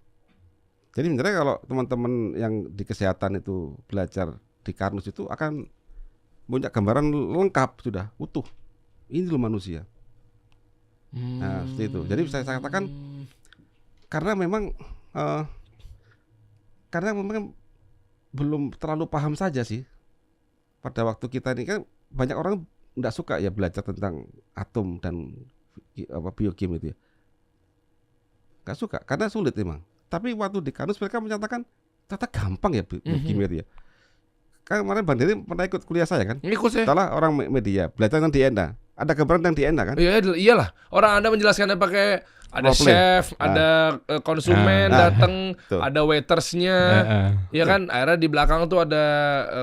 Jadi sebenarnya kalau teman-teman yang di kesehatan itu belajar di Karnus itu akan punya gambaran lengkap sudah utuh. Ini loh manusia. Nah, seperti itu. Jadi saya katakan karena memang belum terlalu paham saja sih. Pada waktu kita ini kan banyak orang tidak suka ya belajar tentang atom dan biochem itu ya. Nggak suka karena sulit memang. Tapi waktu di Karnus mereka menyatakan ternyata gampang ya biochem itu ya. Kan kemarin Bang Dery pernah ikut kuliah saya kan? Ikut saya. Setelah orang media belajar tentang DNA. Ada gambaran tentang DNA kan? Iya, iyalah. Orang Anda menjelaskannya pakai ada Role play. chef, ada konsumen datang, Tuh. ada waitersnya, ya kan. Akhirnya di belakang tuh ada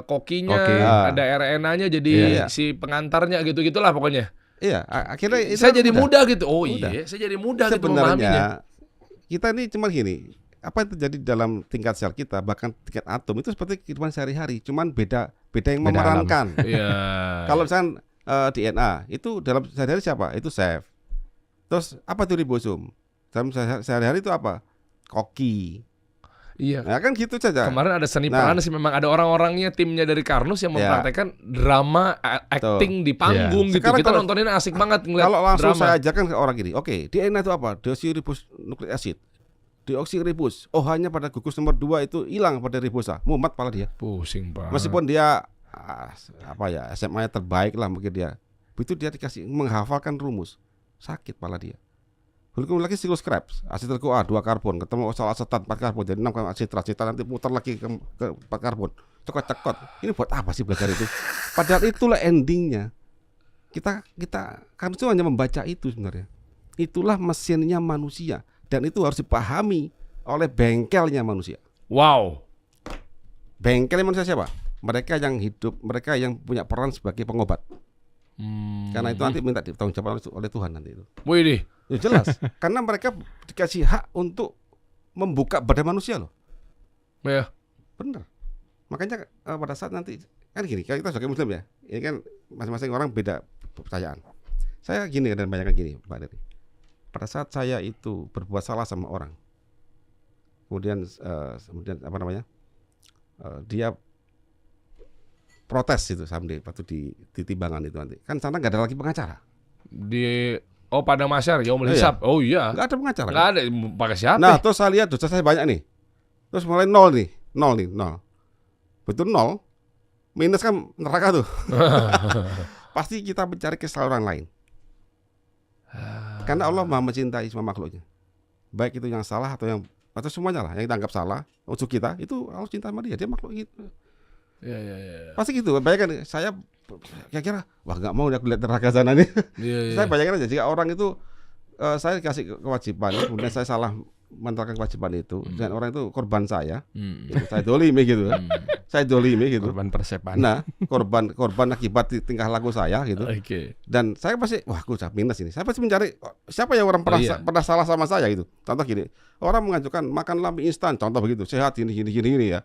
kokinya, Koki. ada RNA-nya jadi Iya. si pengantarnya gitu-gitulah pokoknya. Iya, akhirnya itu Saya kan jadi mudah. mudah gitu. Oh Mudah. iya, saya jadi mudah gitu memahaminya. Sebenarnya kita ini cuma gini, apa yang terjadi dalam tingkat sel kita, bahkan tingkat atom itu seperti kehidupan sehari-hari, cuman beda yang Beda memerankan. Iya. Kalau misalkan DNA itu dalam sehari-hari siapa? Itu chef. Terus apa itu ribosom? Dalam sehari-hari itu apa? Koki. Iya. Nah, kan gitu saja. Kemarin ada seni peran sih, memang ada orang-orangnya timnya dari Karnus yang Ya. mempraktekkan drama acting di panggung gitu. Sekarang Kita kalau- nontonin asik banget ngeliat Kalau langsung drama. saya ajarkan ke orang gini, oke, DNA itu apa? Deoxyribonukleik acid. Deoksyribos. Oh, hanya pada gugus nomor 2 itu hilang pada ribosa. Mumet pala dia. Pusing Pak. Meskipun dia SMA-nya terbaik lah mungkin dia. Begitu dia dikasih menghafalkan rumus, sakit pala dia. Belum lagi siklus Krebs, asetil CoA 2 karbon, ketemu asetat 4 karbon, jadi 6 citra nanti muter lagi ke 4 karbon. Cekot. Ini buat apa sih belajar itu? Padahal itulah endingnya. Kita kan itu hanya membaca itu sebenarnya. Itulah mesinnya manusia dan itu harus dipahami oleh bengkelnya manusia. Wow. Bengkelnya manusia siapa? Mereka yang hidup, mereka yang punya peran sebagai pengobat. Karena itu nanti minta ditanggung jawab oleh Tuhan nanti itu. Wih deh. Ya jelas, karena mereka dikasih hak untuk membuka badan manusia loh. Ya. Bener. Makanya pada saat nanti kan gini, kalau kita sebagai Muslim ya, ini kan masing-masing orang beda kepercayaan. Saya gini dan banyaknya gini, Pak Dery. Pada saat saya itu berbuat salah sama orang, kemudian apa namanya, dia protes itu sampai waktu di timbangan itu nanti, kan sana nggak ada lagi pengacara, Padang Mahsyar, Yaumul Hisab. Oh iya. nggak ada pengacara. Nggak ada, pakai siapa? Nah, terus saya lihat dosa saya banyak nih. Terus mulai nol. Betul nol. Minus kan neraka tuh. Pasti kita mencari kesalahan orang lain. Karena Allah Maha mencintai semua makhluknya. Baik itu yang salah atau semuanya lah, yang kita anggap salah, musuh kita, itu Allah cinta sama dia makhluk gitu. Ya. Pasti gitu. Bayangkan saya kira-kira wah nggak mau aku lihat neraka sana nih. Iya. Saya bayangkan aja jika orang itu saya kasih kewajiban, kemudian saya salah menentukan kewajiban itu, dan orang itu korban saya, gitu, saya dolimi gitu, saya dolimi gitu. Korban persepan. Nah, korban akibat tingkah laku saya gitu. Oke. Dan saya pasti, wah aku udah minus ini. Saya pasti mencari siapa yang orang pernah salah sama saya gitu. Contoh gini, orang mengajukan makanlah mie instan, contoh begitu, sehat ini ya,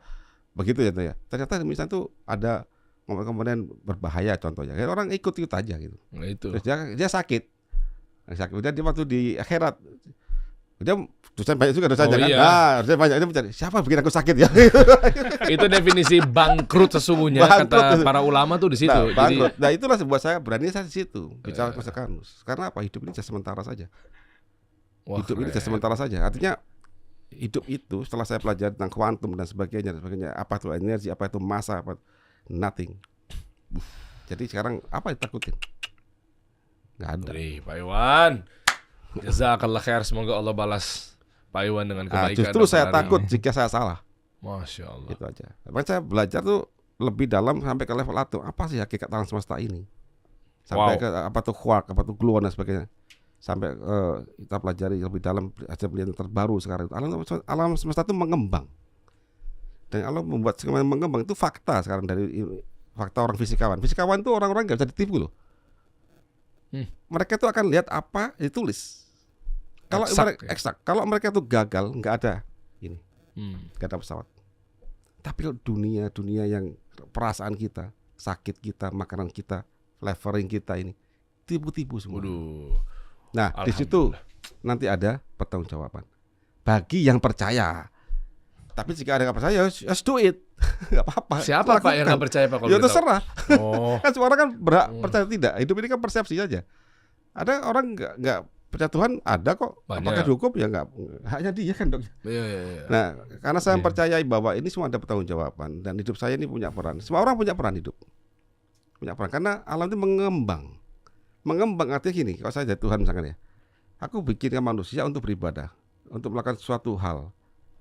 begitu ya. Ternyata mie instan itu ada komponen berbahaya contohnya. Kayak orang ikut aja gitu. Nah, itu. Terus dia sakit. Udah dia waktu di akhirat dia dosa banyak juga dosanya kan. Iya. Nah, dosa banyak itu mencari siapa bikin aku sakit ya. Itu definisi bangkrut sesungguhnya kata para ulama tuh di situ. Nah, bangkrut. Jadi Nah, itulah buat saya berani saya di situ bicara ke Karnus. Karena apa? Hidup ini sementara saja. Hidup ini sementara saja. Artinya hidup itu setelah saya pelajari tentang kuantum dan sebagainya, apa itu energi, apa itu massa, nothing. Jadi sekarang apa yang ditakutin? nggak ada. Pak Iwan, jazakallah khair, semoga Allah balas Pak Iwan dengan kebaikan. Justru saya hari. takut jika saya salah. Masya Allah. Itu aja. Makanya saya belajar tuh lebih dalam sampai ke level atom. Apa sih hakikat alam semesta ini? Sampai ke apa tuh quark, apa tuh gluon dan sebagainya. Sampai kita pelajari lebih dalam hasil penelitian terbaru sekarang itu. Alam semesta itu mengembang. Dan Allah membuat mengembang itu fakta sekarang dari fakta orang fisikawan. Fisikawan itu orang-orang nggak bisa ditipu loh. Mereka tuh akan lihat apa ditulis. Kalau mereka eksak, kalau mereka tuh gagal nggak ada ini. Gak ada pesawat. Tapi dunia yang perasaan kita, sakit kita, makanan kita, flavoring kita ini tipu-tipu semua. Nah, di situ nanti ada pertanggungjawaban bagi yang percaya. Tapi jika ada yang percaya, just do it. Gak apa-apa. Siapa Pak yang nggak percaya Pak? Ya terserah. Kan semua orang kan berhak percaya tidak. Hidup ini kan persepsi saja. Ada orang nggak percaya Tuhan, ada kok. Banyak. Apakah dihukum? Ya nggak. Hanya dia kan dok. Iya. Nah, karena saya percayai bahwa ini semua ada pertanggungjawaban dan hidup saya ini punya peran. Semua orang punya peran hidup. Punya peran karena alam itu mengembang. Mengembang artinya gini, kalau saya jadi Tuhan misalkan ya. Aku bikinkan manusia untuk beribadah, untuk melakukan suatu hal.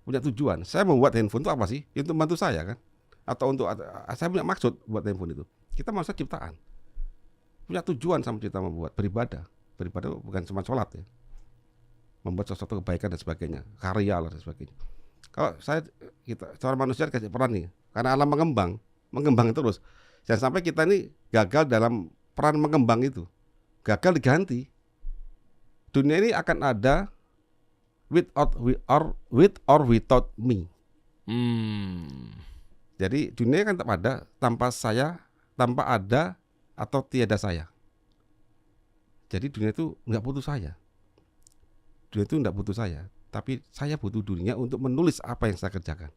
Punya tujuan. Saya membuat handphone itu apa sih? Itu membantu saya kan? Atau untuk saya punya maksud buat handphone itu. Kita manusia ciptaan. Punya tujuan sama kita membuat beribadah. Beribadah bukan cuma sholat ya. Membuat sesuatu kebaikan dan sebagainya, karya lah dan sebagainya. Kalau kita seorang manusia dikasih peran nih, karena alam mengembang terus. Jangan sampai kita ini gagal dalam peran mengembang itu. Gagal diganti. Dunia ini akan ada with or without me. Jadi dunia kan tetap ada tanpa saya, tanpa ada atau tiada saya. Jadi dunia itu nggak butuh saya. Dunia itu nggak butuh saya, tapi saya butuh dunia untuk menulis apa yang saya kerjakan.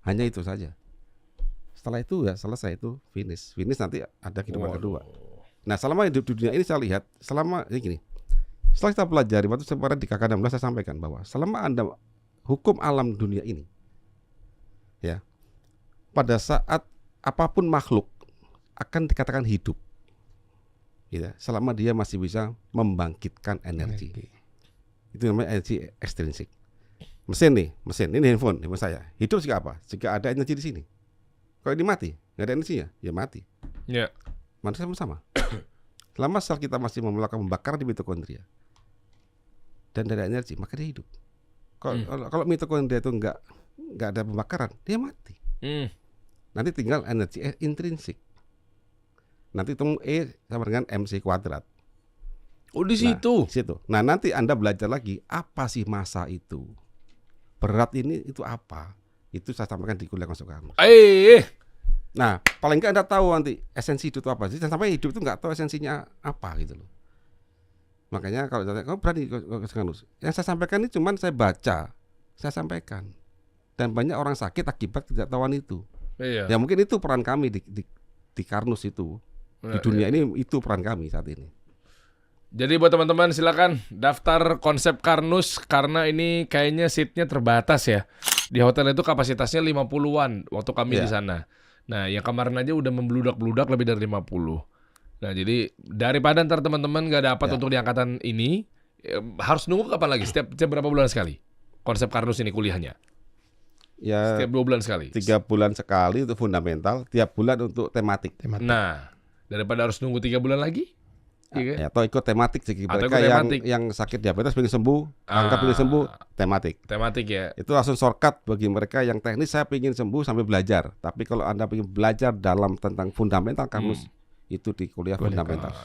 Hanya itu saja. Setelah itu ya selesai, itu finish. Finish nanti ada kehidupan kedua. Nah, selama hidup di dunia ini saya lihat, selama ini gini. Setelah kita pelajari, waktu kemarin di KK16 saya sampaikan bahwa selama Anda hukum alam dunia ini, ya, pada saat apapun makhluk akan dikatakan hidup, ya, selama dia masih bisa membangkitkan energi. Itu namanya energi ekstrinsik. Mesin ini handphone saya. Hidup jika apa? Jika ada energi di sini. Kalau ini mati, nggak ada energinya, ya mati. Ya. Manusia sama. Selama sel kita masih melakukan pembakaran di mitokondria dan ada energi, maka dia hidup. Kalau mitokondria itu nggak ada pembakaran, dia mati. Nanti tinggal energi intrinsik. Nanti temu E sama dengan MC kuadrat. Oh di situ. Nah nanti Anda belajar lagi apa sih massa itu, berat ini itu apa? Itu saya sampaikan di kuliah konstruksi. Nah paling nggak Anda tahu nanti esensi hidup itu apa sih. Jangan sampai hidup itu nggak tahu esensinya apa gitu loh. Makanya kalau kamu berani yang saya sampaikan ini cuman saya baca, saya sampaikan, dan banyak orang sakit akibat ketidaktahuan itu. Ya mungkin itu peran kami di Karnus itu. Di dunia ini itu peran kami saat ini. Jadi buat teman-teman silakan daftar konsep Karnus karena ini kayaknya seatnya terbatas ya. Di hotel itu kapasitasnya 50-an waktu kami di sana. Nah, yang kemarin aja udah membludak-bludak lebih dari 50. Nah, jadi daripada ntar teman-teman gak dapat untuk di angkatan ini, harus nunggu kapan lagi? Setiap berapa bulan sekali? Konsep Karnus ini kuliahnya? Ya, setiap 2 bulan sekali. 3 bulan sekali untuk fundamental, tiap bulan untuk tematik. Nah, daripada harus nunggu 3 bulan lagi? Ya, atau ikut tematik sih mereka yang sakit diabetes pengen sembuh, angka pengen sembuh, tematik. Tematik ya. Itu langsung shortcut bagi mereka yang teknis, saya pengen sembuh sambil belajar. Tapi kalau Anda pengen belajar dalam tentang fundamental Karnus, itu di kuliah fundamental.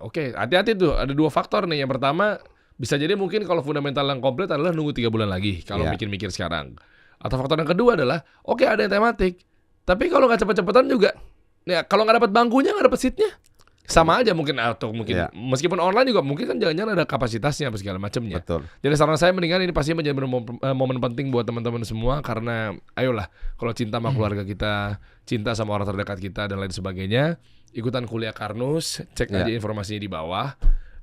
Oke, hati-hati tuh. Ada 2 faktor nih. Yang pertama, bisa jadi mungkin kalau fundamental yang komplit adalah nunggu 3 bulan lagi kalau mikir-mikir sekarang. Atau faktor yang kedua adalah, oke ada yang tematik, tapi kalau nggak cepet-cepetan juga, ya kalau nggak dapat bangkunya nggak dapat seatnya, sama aja mungkin, atau mungkin meskipun online juga mungkin kan jangan-jangan ada kapasitasnya apa segala macamnya. Betul. Jadi saran saya mendingan ini pasti menjadi momen penting buat teman-teman semua, karena ayolah kalau cinta sama keluarga kita, cinta sama orang terdekat kita dan lain sebagainya, ikutan kuliah Karnus, cek aja informasinya di bawah.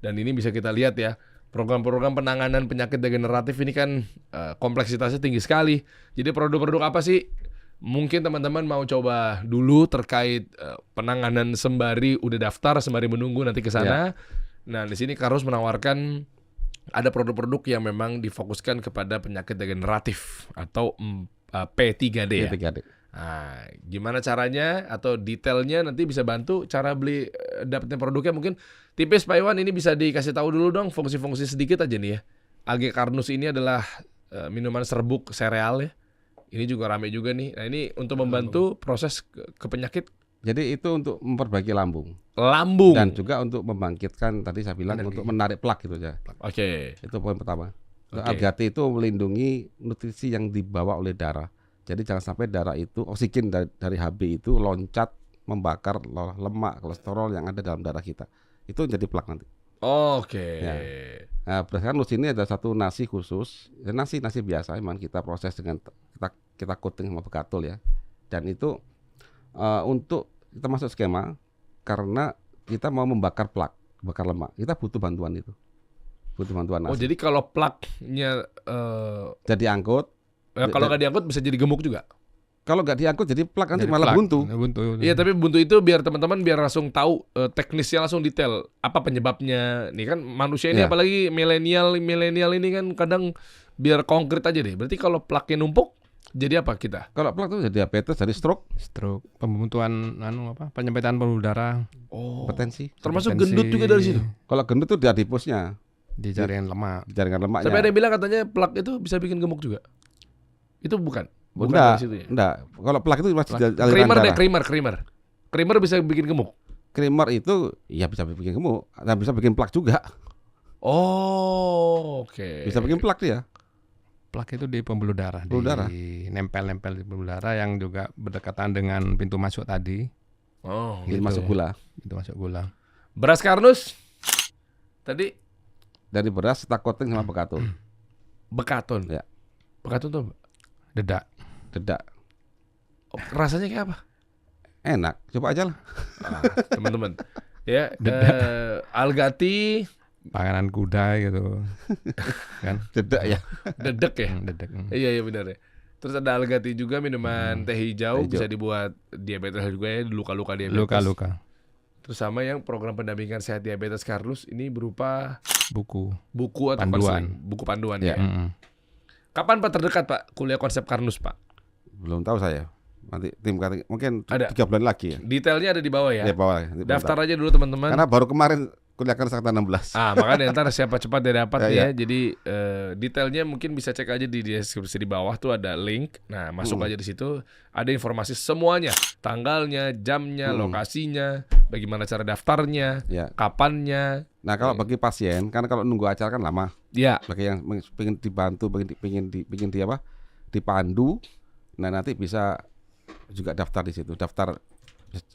Dan ini bisa kita lihat ya, program-program penanganan penyakit degeneratif ini kan kompleksitasnya tinggi sekali. Jadi produk-produk apa sih? Mungkin teman-teman mau coba dulu terkait penanganan sembari udah daftar, sembari menunggu nanti ke sana. Nah, di sini Karnus menawarkan ada produk-produk yang memang difokuskan kepada penyakit degeneratif atau P3D ya. P3D. Nah, gimana caranya atau detailnya nanti bisa bantu cara beli dapetin produknya mungkin tipis Pak Iwan, ini bisa dikasih tahu dulu dong fungsi-fungsi sedikit aja nih ya. AG Karnus ini adalah minuman serbuk sereal ya. Ini juga rame juga nih. Nah, ini untuk membantu proses ke penyakit Jadi itu untuk memperbaiki lambung lambung. dan juga untuk membangkitkan tadi saya bilang untuk menarik plak gitu ya. Oke. Itu poin pertama. Oke. Algati itu melindungi nutrisi yang dibawa oleh darah. Jadi jangan sampai darah itu oksigen dari HB itu loncat membakar lemak, kolesterol yang ada dalam darah kita. Itu jadi plak nanti. Oke. Ya. Nah, berdasarkan nus ini ada satu nasi khusus, nasi biasa, memang kita proses dengan kita coating sama bekatul ya. Dan itu untuk kita masuk skema karena kita mau membakar plak, bakar lemak. Kita butuh bantuan itu. Butuh bantuan nasi. Oh, jadi kalau plaknya Jadi angkut. kalau nggak diangkut bisa jadi gemuk juga. Kalau nggak diangkut jadi plak nanti Jadi malah plak. buntu. Iya, tapi buntu itu biar teman-teman biar langsung tahu teknisnya langsung detail apa penyebabnya. Nih kan manusia ini Iya. apalagi milenial ini kan kadang biar konkret aja deh. Berarti kalau plaknya numpuk jadi apa kita? Kalau plak itu jadi diabetes, jadi stroke, Stroke, pembuntuan penyempitan pembuluh darah, Oh. hipertensi. Termasuk hipertensi, gendut juga dari situ. Kalau gendut itu di adipusnya, di jaringan lemak. di jaringan lemaknya. Sampai ada yang bilang katanya plak itu bisa bikin gemuk juga. Itu bukan Enggak, dari situ ya. enggak. Kalau plak itu masih aliran Creamer deh, darah. creamer. Creamer bisa bikin gemuk. Creamer itu ya bisa bikin gemuk, dan bisa bikin plak juga. Oh, oke. Bisa bikin plak dia. Plak itu di pembuluh darah, Pembuluh darah. nempel-nempel di pembuluh darah yang juga berdekatan dengan pintu masuk tadi, Oh, Jadi Gitu. masuk gula. pintu masuk gula. beras Karnus tadi Dari beras kita coating sama bekatul. Bekaton. Ya. Bekaton tuh apa? Dedak. Dedak. Oh, rasanya kayak apa? Enak. Coba aja lah. Teman-teman. Ya, Dedak. Algati Panganan kuda gitu. Kan? Dedak ya. dedek ya. Dedak. Iya benar ya. Terus ada Algati juga minuman teh hijau Teh hijau. bisa dibuat diabetes juga ya, luka-luka diabetes. Luka-luka. Terus sama yang program pendampingan sehat diabetes Karnus ini berupa Buku. buku atau Panduan. konseling? Buku panduan Ya. ya. Kapan Pak terdekat Pak kuliah konsep Karnus Pak? Belum tahu saya. Nanti tim kata mungkin Ada. 3 bulan lagi ya. Detailnya ada di bawah ya. Ya bawah. Nanti belum Daftar tahu. aja dulu teman-teman. Karena baru kemarin kuliah kan sekitar 16. Makanya ntar siapa cepat dia dapat Ya, ya. ya. Jadi detailnya mungkin bisa cek aja di deskripsi di bawah tuh ada link. Nah masuk aja di situ ada informasi semuanya, tanggalnya, jamnya, lokasinya, bagaimana cara daftarnya, Ya. kapannya. Nah, kalau bagi pasien kan kalau nunggu acara kan lama. Ya, Bagi yang pengen dibantu, pengen di apa? Dipandu. Nah, nanti bisa juga daftar di situ. Daftar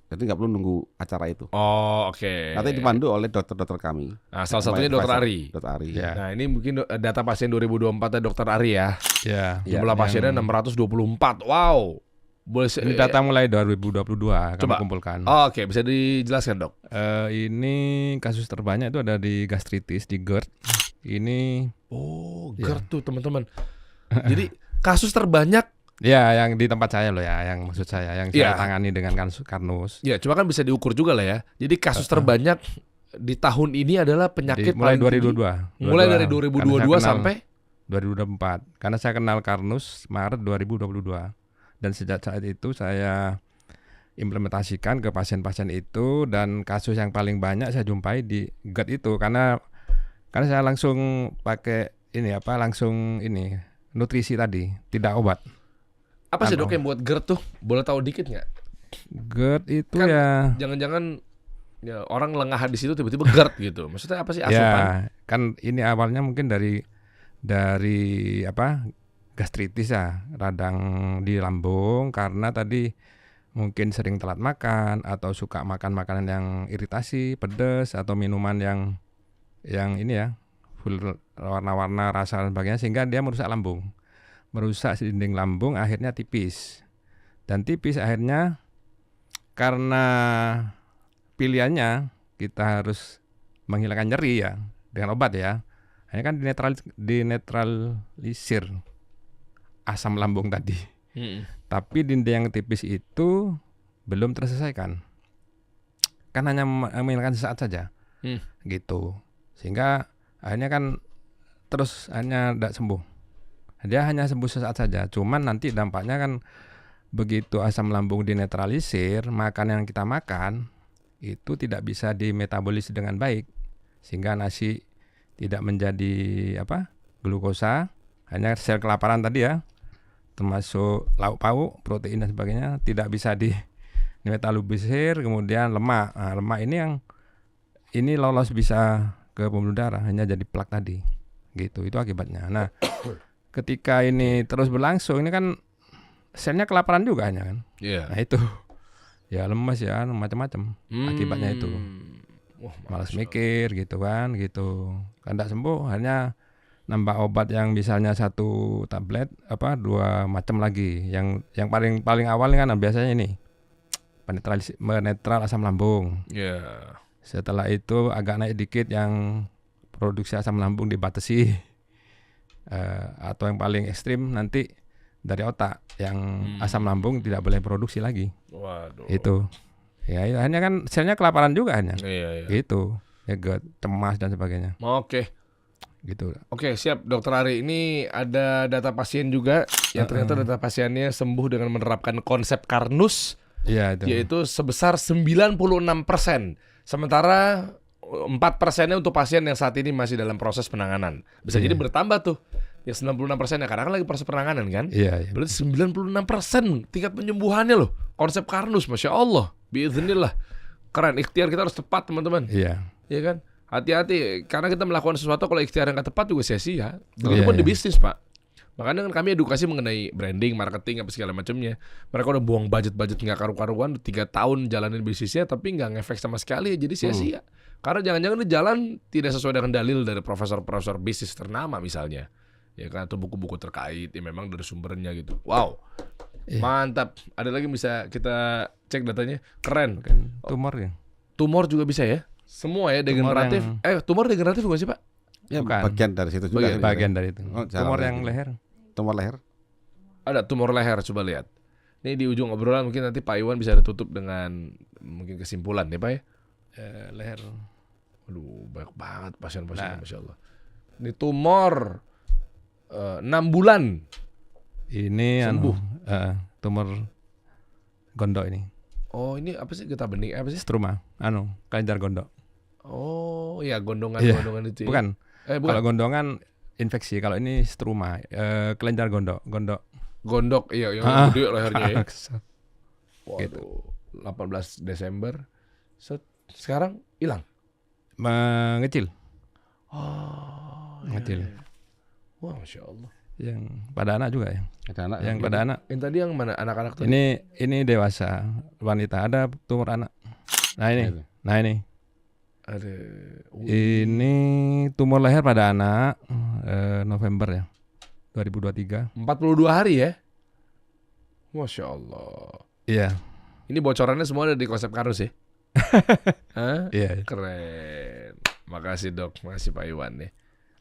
jadi nggak perlu nunggu acara itu. oh oke. Nanti dipandu oleh dokter-dokter kami. Nah salah satunya Dokter Ari. Dokter Ari. Ya. Nah ini mungkin data pasien 2024 ya Dokter Ari ya. Ya. Jumlah pasiennya 624. Wow. Boleh Ini data mulai 2022 kami Coba. kumpulkan. Oke, bisa dijelaskan Dok. Ini kasus terbanyak itu ada di gastritis, di GERD. Ini Oh, Ya. GERD tuh teman-teman. Jadi kasus terbanyak ya yang di tempat saya loh ya, yang maksud saya yang Ya. saya tangani dengan Karnus. ya, cuma kan bisa diukur juga lah ya. Jadi kasus terbanyak di tahun ini adalah penyakit Mulai paling tinggi. 2022. Mulai dari Karena 2022 saya kenal sampai 2024. Karena saya kenal Karnus Maret 2022. Dan sejak saat itu saya implementasikan ke pasien-pasien itu, dan kasus yang paling banyak saya jumpai di GERD itu karena saya langsung pakai langsung nutrisi tadi, tidak obat. apa sih Kan, Dok yang buat GERD tuh? Boleh tahu dikit nggak? GERD itu Kan ya Jangan-jangan ya orang lengah di situ tiba-tiba GERD gitu. Maksudnya apa sih asupan? ya kan ini awalnya mungkin dari gastritis ya, radang di lambung karena tadi mungkin sering telat makan atau suka makan makanan yang iritasi, pedas atau minuman yang ini ya full warna-warna rasa dan sebagainya, sehingga dia merusak lambung, merusak si dinding lambung, akhirnya tipis, dan tipis akhirnya karena pilihannya kita harus menghilangkan nyeri ya dengan obat ya, akhirnya kan dinetralisir asam lambung tadi. Tapi dinding yang tipis itu belum terselesaikan. Kan hanya menghilangkan sesaat saja. gitu. Sehingga akhirnya kan terus hanya tidak sembuh. Dia hanya sembuh sesaat saja. Cuman nanti dampaknya kan begitu asam lambung dinetralisir, makanan yang kita makan itu tidak bisa dimetabolis dengan baik, sehingga nasi tidak menjadi glukosa, hanya sel kelaparan tadi ya, termasuk lauk pauk, protein dan sebagainya tidak bisa dimetabolisir, kemudian lemak. Nah, lemak ini lolos bisa ke pembuluh darah, hanya jadi plak tadi, gitu. Itu akibatnya. Nah, ketika ini terus berlangsung, ini kan selnya kelaparan juga hanya kan. Iya. Nah itu, ya lemas ya, macam-macam akibatnya itu. Wah, Malas mikir gitu kan, kan tidak sembuh, hanya nambah obat yang misalnya 1 tablet 2 macam lagi. Yang paling awal kan biasanya ini menetral asam lambung. Iya. Setelah itu agak naik dikit yang produksi asam lambung dibatasi. Atau yang paling ekstrim nanti dari otak yang asam lambung tidak boleh produksi lagi. Waduh. Itu. Ya, hanya kan selnya kelaparan juga hanya. Iya. Gitu. Ya, cemas dan sebagainya. Oke. Gitu. Oke, siap Dokter Ari. Ini ada data pasien juga yang ternyata data pasiennya sembuh dengan menerapkan konsep Karnus, Iya itu. yaitu sebesar 96%. Sementara 4%-nya untuk pasien yang saat ini masih dalam proses penanganan. Bisa jadi bertambah tuh. Yang 96%-nya karena kan lagi proses penanganan kan. Iya. Berarti 96% tingkat penyembuhannya loh. Konsep Karnus, Masya Allah. Biiznillah. Keren, ikhtiar kita harus tepat teman-teman. Iya. Iya kan? Hati-hati, karena kita melakukan sesuatu kalau ikhtiar yang gak tepat juga sia-sia. Begitupun Iya, di iya. bisnis, Pak. Makanya kan kami edukasi mengenai branding, marketing, apa segala macamnya. Mereka udah buang budget gak karu-karuan 3 tahun jalanin bisnisnya, tapi gak ngefek sama sekali, jadi sia-sia. Karena jangan-jangan di jalan tidak sesuai dengan dalil dari profesor-profesor bisnis ternama misalnya. Ya kan, atau buku-buku terkait, ya memang dari sumbernya gitu. Wow, Iya. mantap. Ada lagi bisa kita cek datanya, keren. Tumor ya. Tumor juga bisa ya? Semua ya, degeneratif. Tumor degeneratif bukan sih Pak? Ya, Bukan. bagian dari situ juga. Bagian dari itu. Oh, jalan Tumor lagi. yang leher. Tumor leher. Ada tumor leher, coba lihat. Ini di ujung obrolan mungkin nanti Pak Iwan bisa ditutup dengan mungkin kesimpulan ya Pak ya. Leher. Aduh, banyak banget pasien-pasien, Nah. Masya Allah. Ini tumor 6 bulan. Ini Sembuh. tumor gondok ini. Oh, ini apa sih, getah bening apa sih? Struma, kelenjar gondok. Oh, ya gondongan-gondongan itu ya. Bukan. Bukan. Kalau gondongan infeksi, kalau ini struma, kelenjar gondok. Gondok, iya yang gede lehernya ya. Waduh, Gitu. 18 Desember. Sekarang hilang. Mengecil. Oh, Mengecil. Wah, Masya Allah. Yang pada anak juga ya. Ada anak. Yang pada anak. Yang tadi yang mana, anak-anak tadi? Ini dewasa, wanita, ada tumor anak. Nah ini. Ada. Ini tumor leher pada anak, November ya, 2023. 42 hari ya. Masya Allah. Iya. Ini bocorannya semua ada di konsep Karnus ya. Hah? Iya. Keren. Makasih Dok, makasih Pak Iwan nih.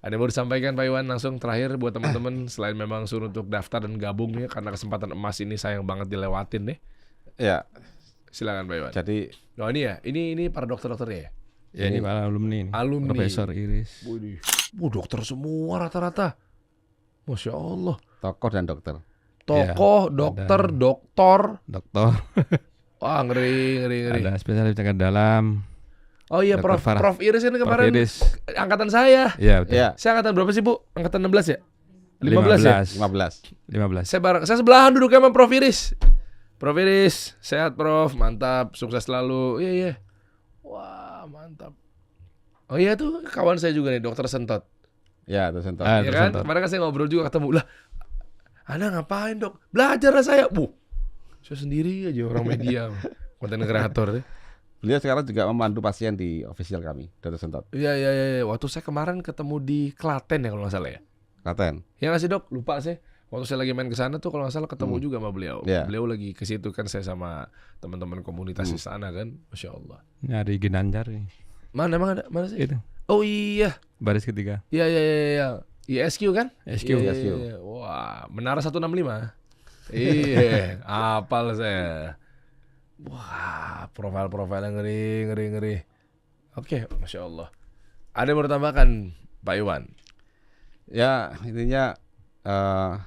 Ada yang mau disampaikan Pak Iwan langsung terakhir buat teman-teman selain memang suruh untuk daftar dan gabung ya, karena kesempatan emas ini sayang banget dilewatin nih. Ya, Silakan Pak Iwan. jadi Oh ini ya, ini para dokter-dokternya ya. Ya ini para alumni ini. Alumni. Profesor Iris. Widih. Dokter semua rata-rata. Masya Allah. tokoh dan dokter. Tokoh, dokter, doktor. Dokter. Wah, ngeri. Ada spesialis penyakit dalam. Oh iya, Dr. Farah. Prof Iris ini kemarin Prof Iris. angkatan saya. Iya betul. Ya, Saya angkatan berapa sih, Bu? Angkatan 16 ya? 15 ya? 15. 15. Saya sebelahan duduknya sama Prof Iris. Prof Iris, sehat Prof, mantap, sukses selalu. Iya. Wah, mantap. Oh iya tuh kawan saya juga nih, Dokter Sentot. Ya, terus entar. Ah, Ya Dr. kan? Sentot. Kemarin kan saya ngobrol juga ketemu. Lah, Anda ngapain, Dok? Belajar lah saya. Saya sendiri aja orang media, konten kreator. Beliau sekarang juga memandu pasien di official kami, Dr. Sentot. Iya. Waktu saya kemarin ketemu di Klaten ya kalau nggak salah ya. Klaten. Ya nggak sih Dok? Lupa sih. Waktu saya lagi main ke sana tuh kalau nggak salah ketemu juga sama beliau. Yeah. Beliau lagi ke situ kan, saya sama teman-teman komunitas di sana kan. Masya Allah. Nyari Ginanjar ini. Mana emang ada? Mana sih? Itu. Oh iya. Baris ketiga. Iya. ISQ kan? SQ. Iya. Wah, Menara 165. Iya, apal saya. Wah, profil-profilnya ngeri. Oke, Masya Allah. Ada yang mau ditambahkan Pak Iwan? Ya intinya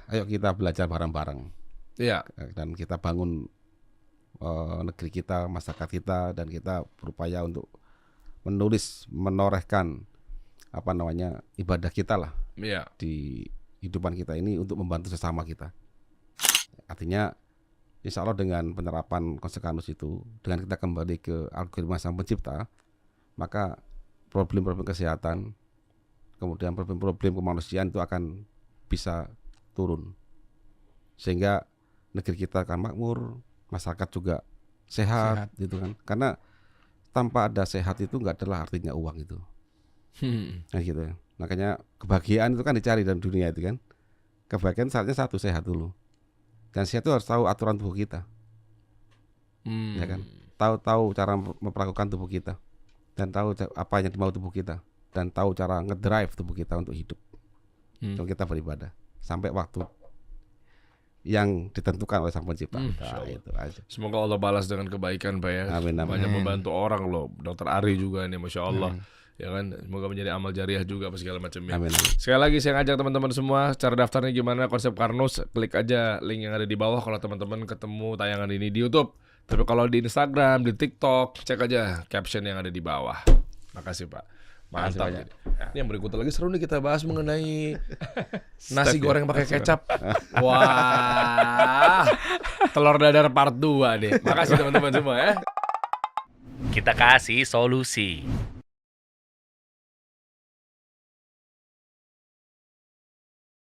ayo kita belajar bareng-bareng Iya. dan kita bangun negeri kita, masyarakat kita, dan kita berupaya untuk menorehkan ibadah kita lah Iya. di kehidupan kita ini untuk membantu sesama kita. Artinya insya Allah dengan penerapan konsekanus itu, dengan kita kembali ke algoritma Sang Pencipta, maka problem-problem kesehatan, kemudian problem-problem kemanusiaan itu akan bisa turun, sehingga negeri kita akan makmur, masyarakat juga sehat. Gitu kan. Karena tanpa ada sehat itu nggak adalah artinya uang itu. Nah gitu ya. Makanya kebahagiaan itu kan dicari dalam dunia itu kan. Kebahagiaan saatnya satu, sehat dulu. Dan sehat itu harus tahu aturan tubuh kita, ya kan. Tahu cara memperlakukan tubuh kita, dan tahu apa yang dimau tubuh kita, dan tahu cara ngedrive tubuh kita untuk hidup. Kalau kita beribadah sampai waktu yang ditentukan oleh Sang Pencipta. Nah, itu aja. Semoga Allah balas dengan kebaikan, Pak ya. Amin, amin. Banyak membantu orang loh. Dokter Ari juga nih, Masya Allah. Ya kan, semoga menjadi amal jariah juga apa segala macamnya. Amin. Sekali lagi saya ngajak teman-teman semua, cara daftarnya gimana, konsep Karnus, klik aja link yang ada di bawah kalau teman-teman ketemu tayangan ini di YouTube. Tapi kalau di Instagram, di TikTok, cek aja caption yang ada di bawah. Makasih Pak. Mantap. Makasih Ini yang berikutnya lagi seru nih, kita bahas mengenai nasi goreng pakai kecap. Wah, telur dadar part 2 nih. Makasih teman-teman semua ya. Kita kasih solusi.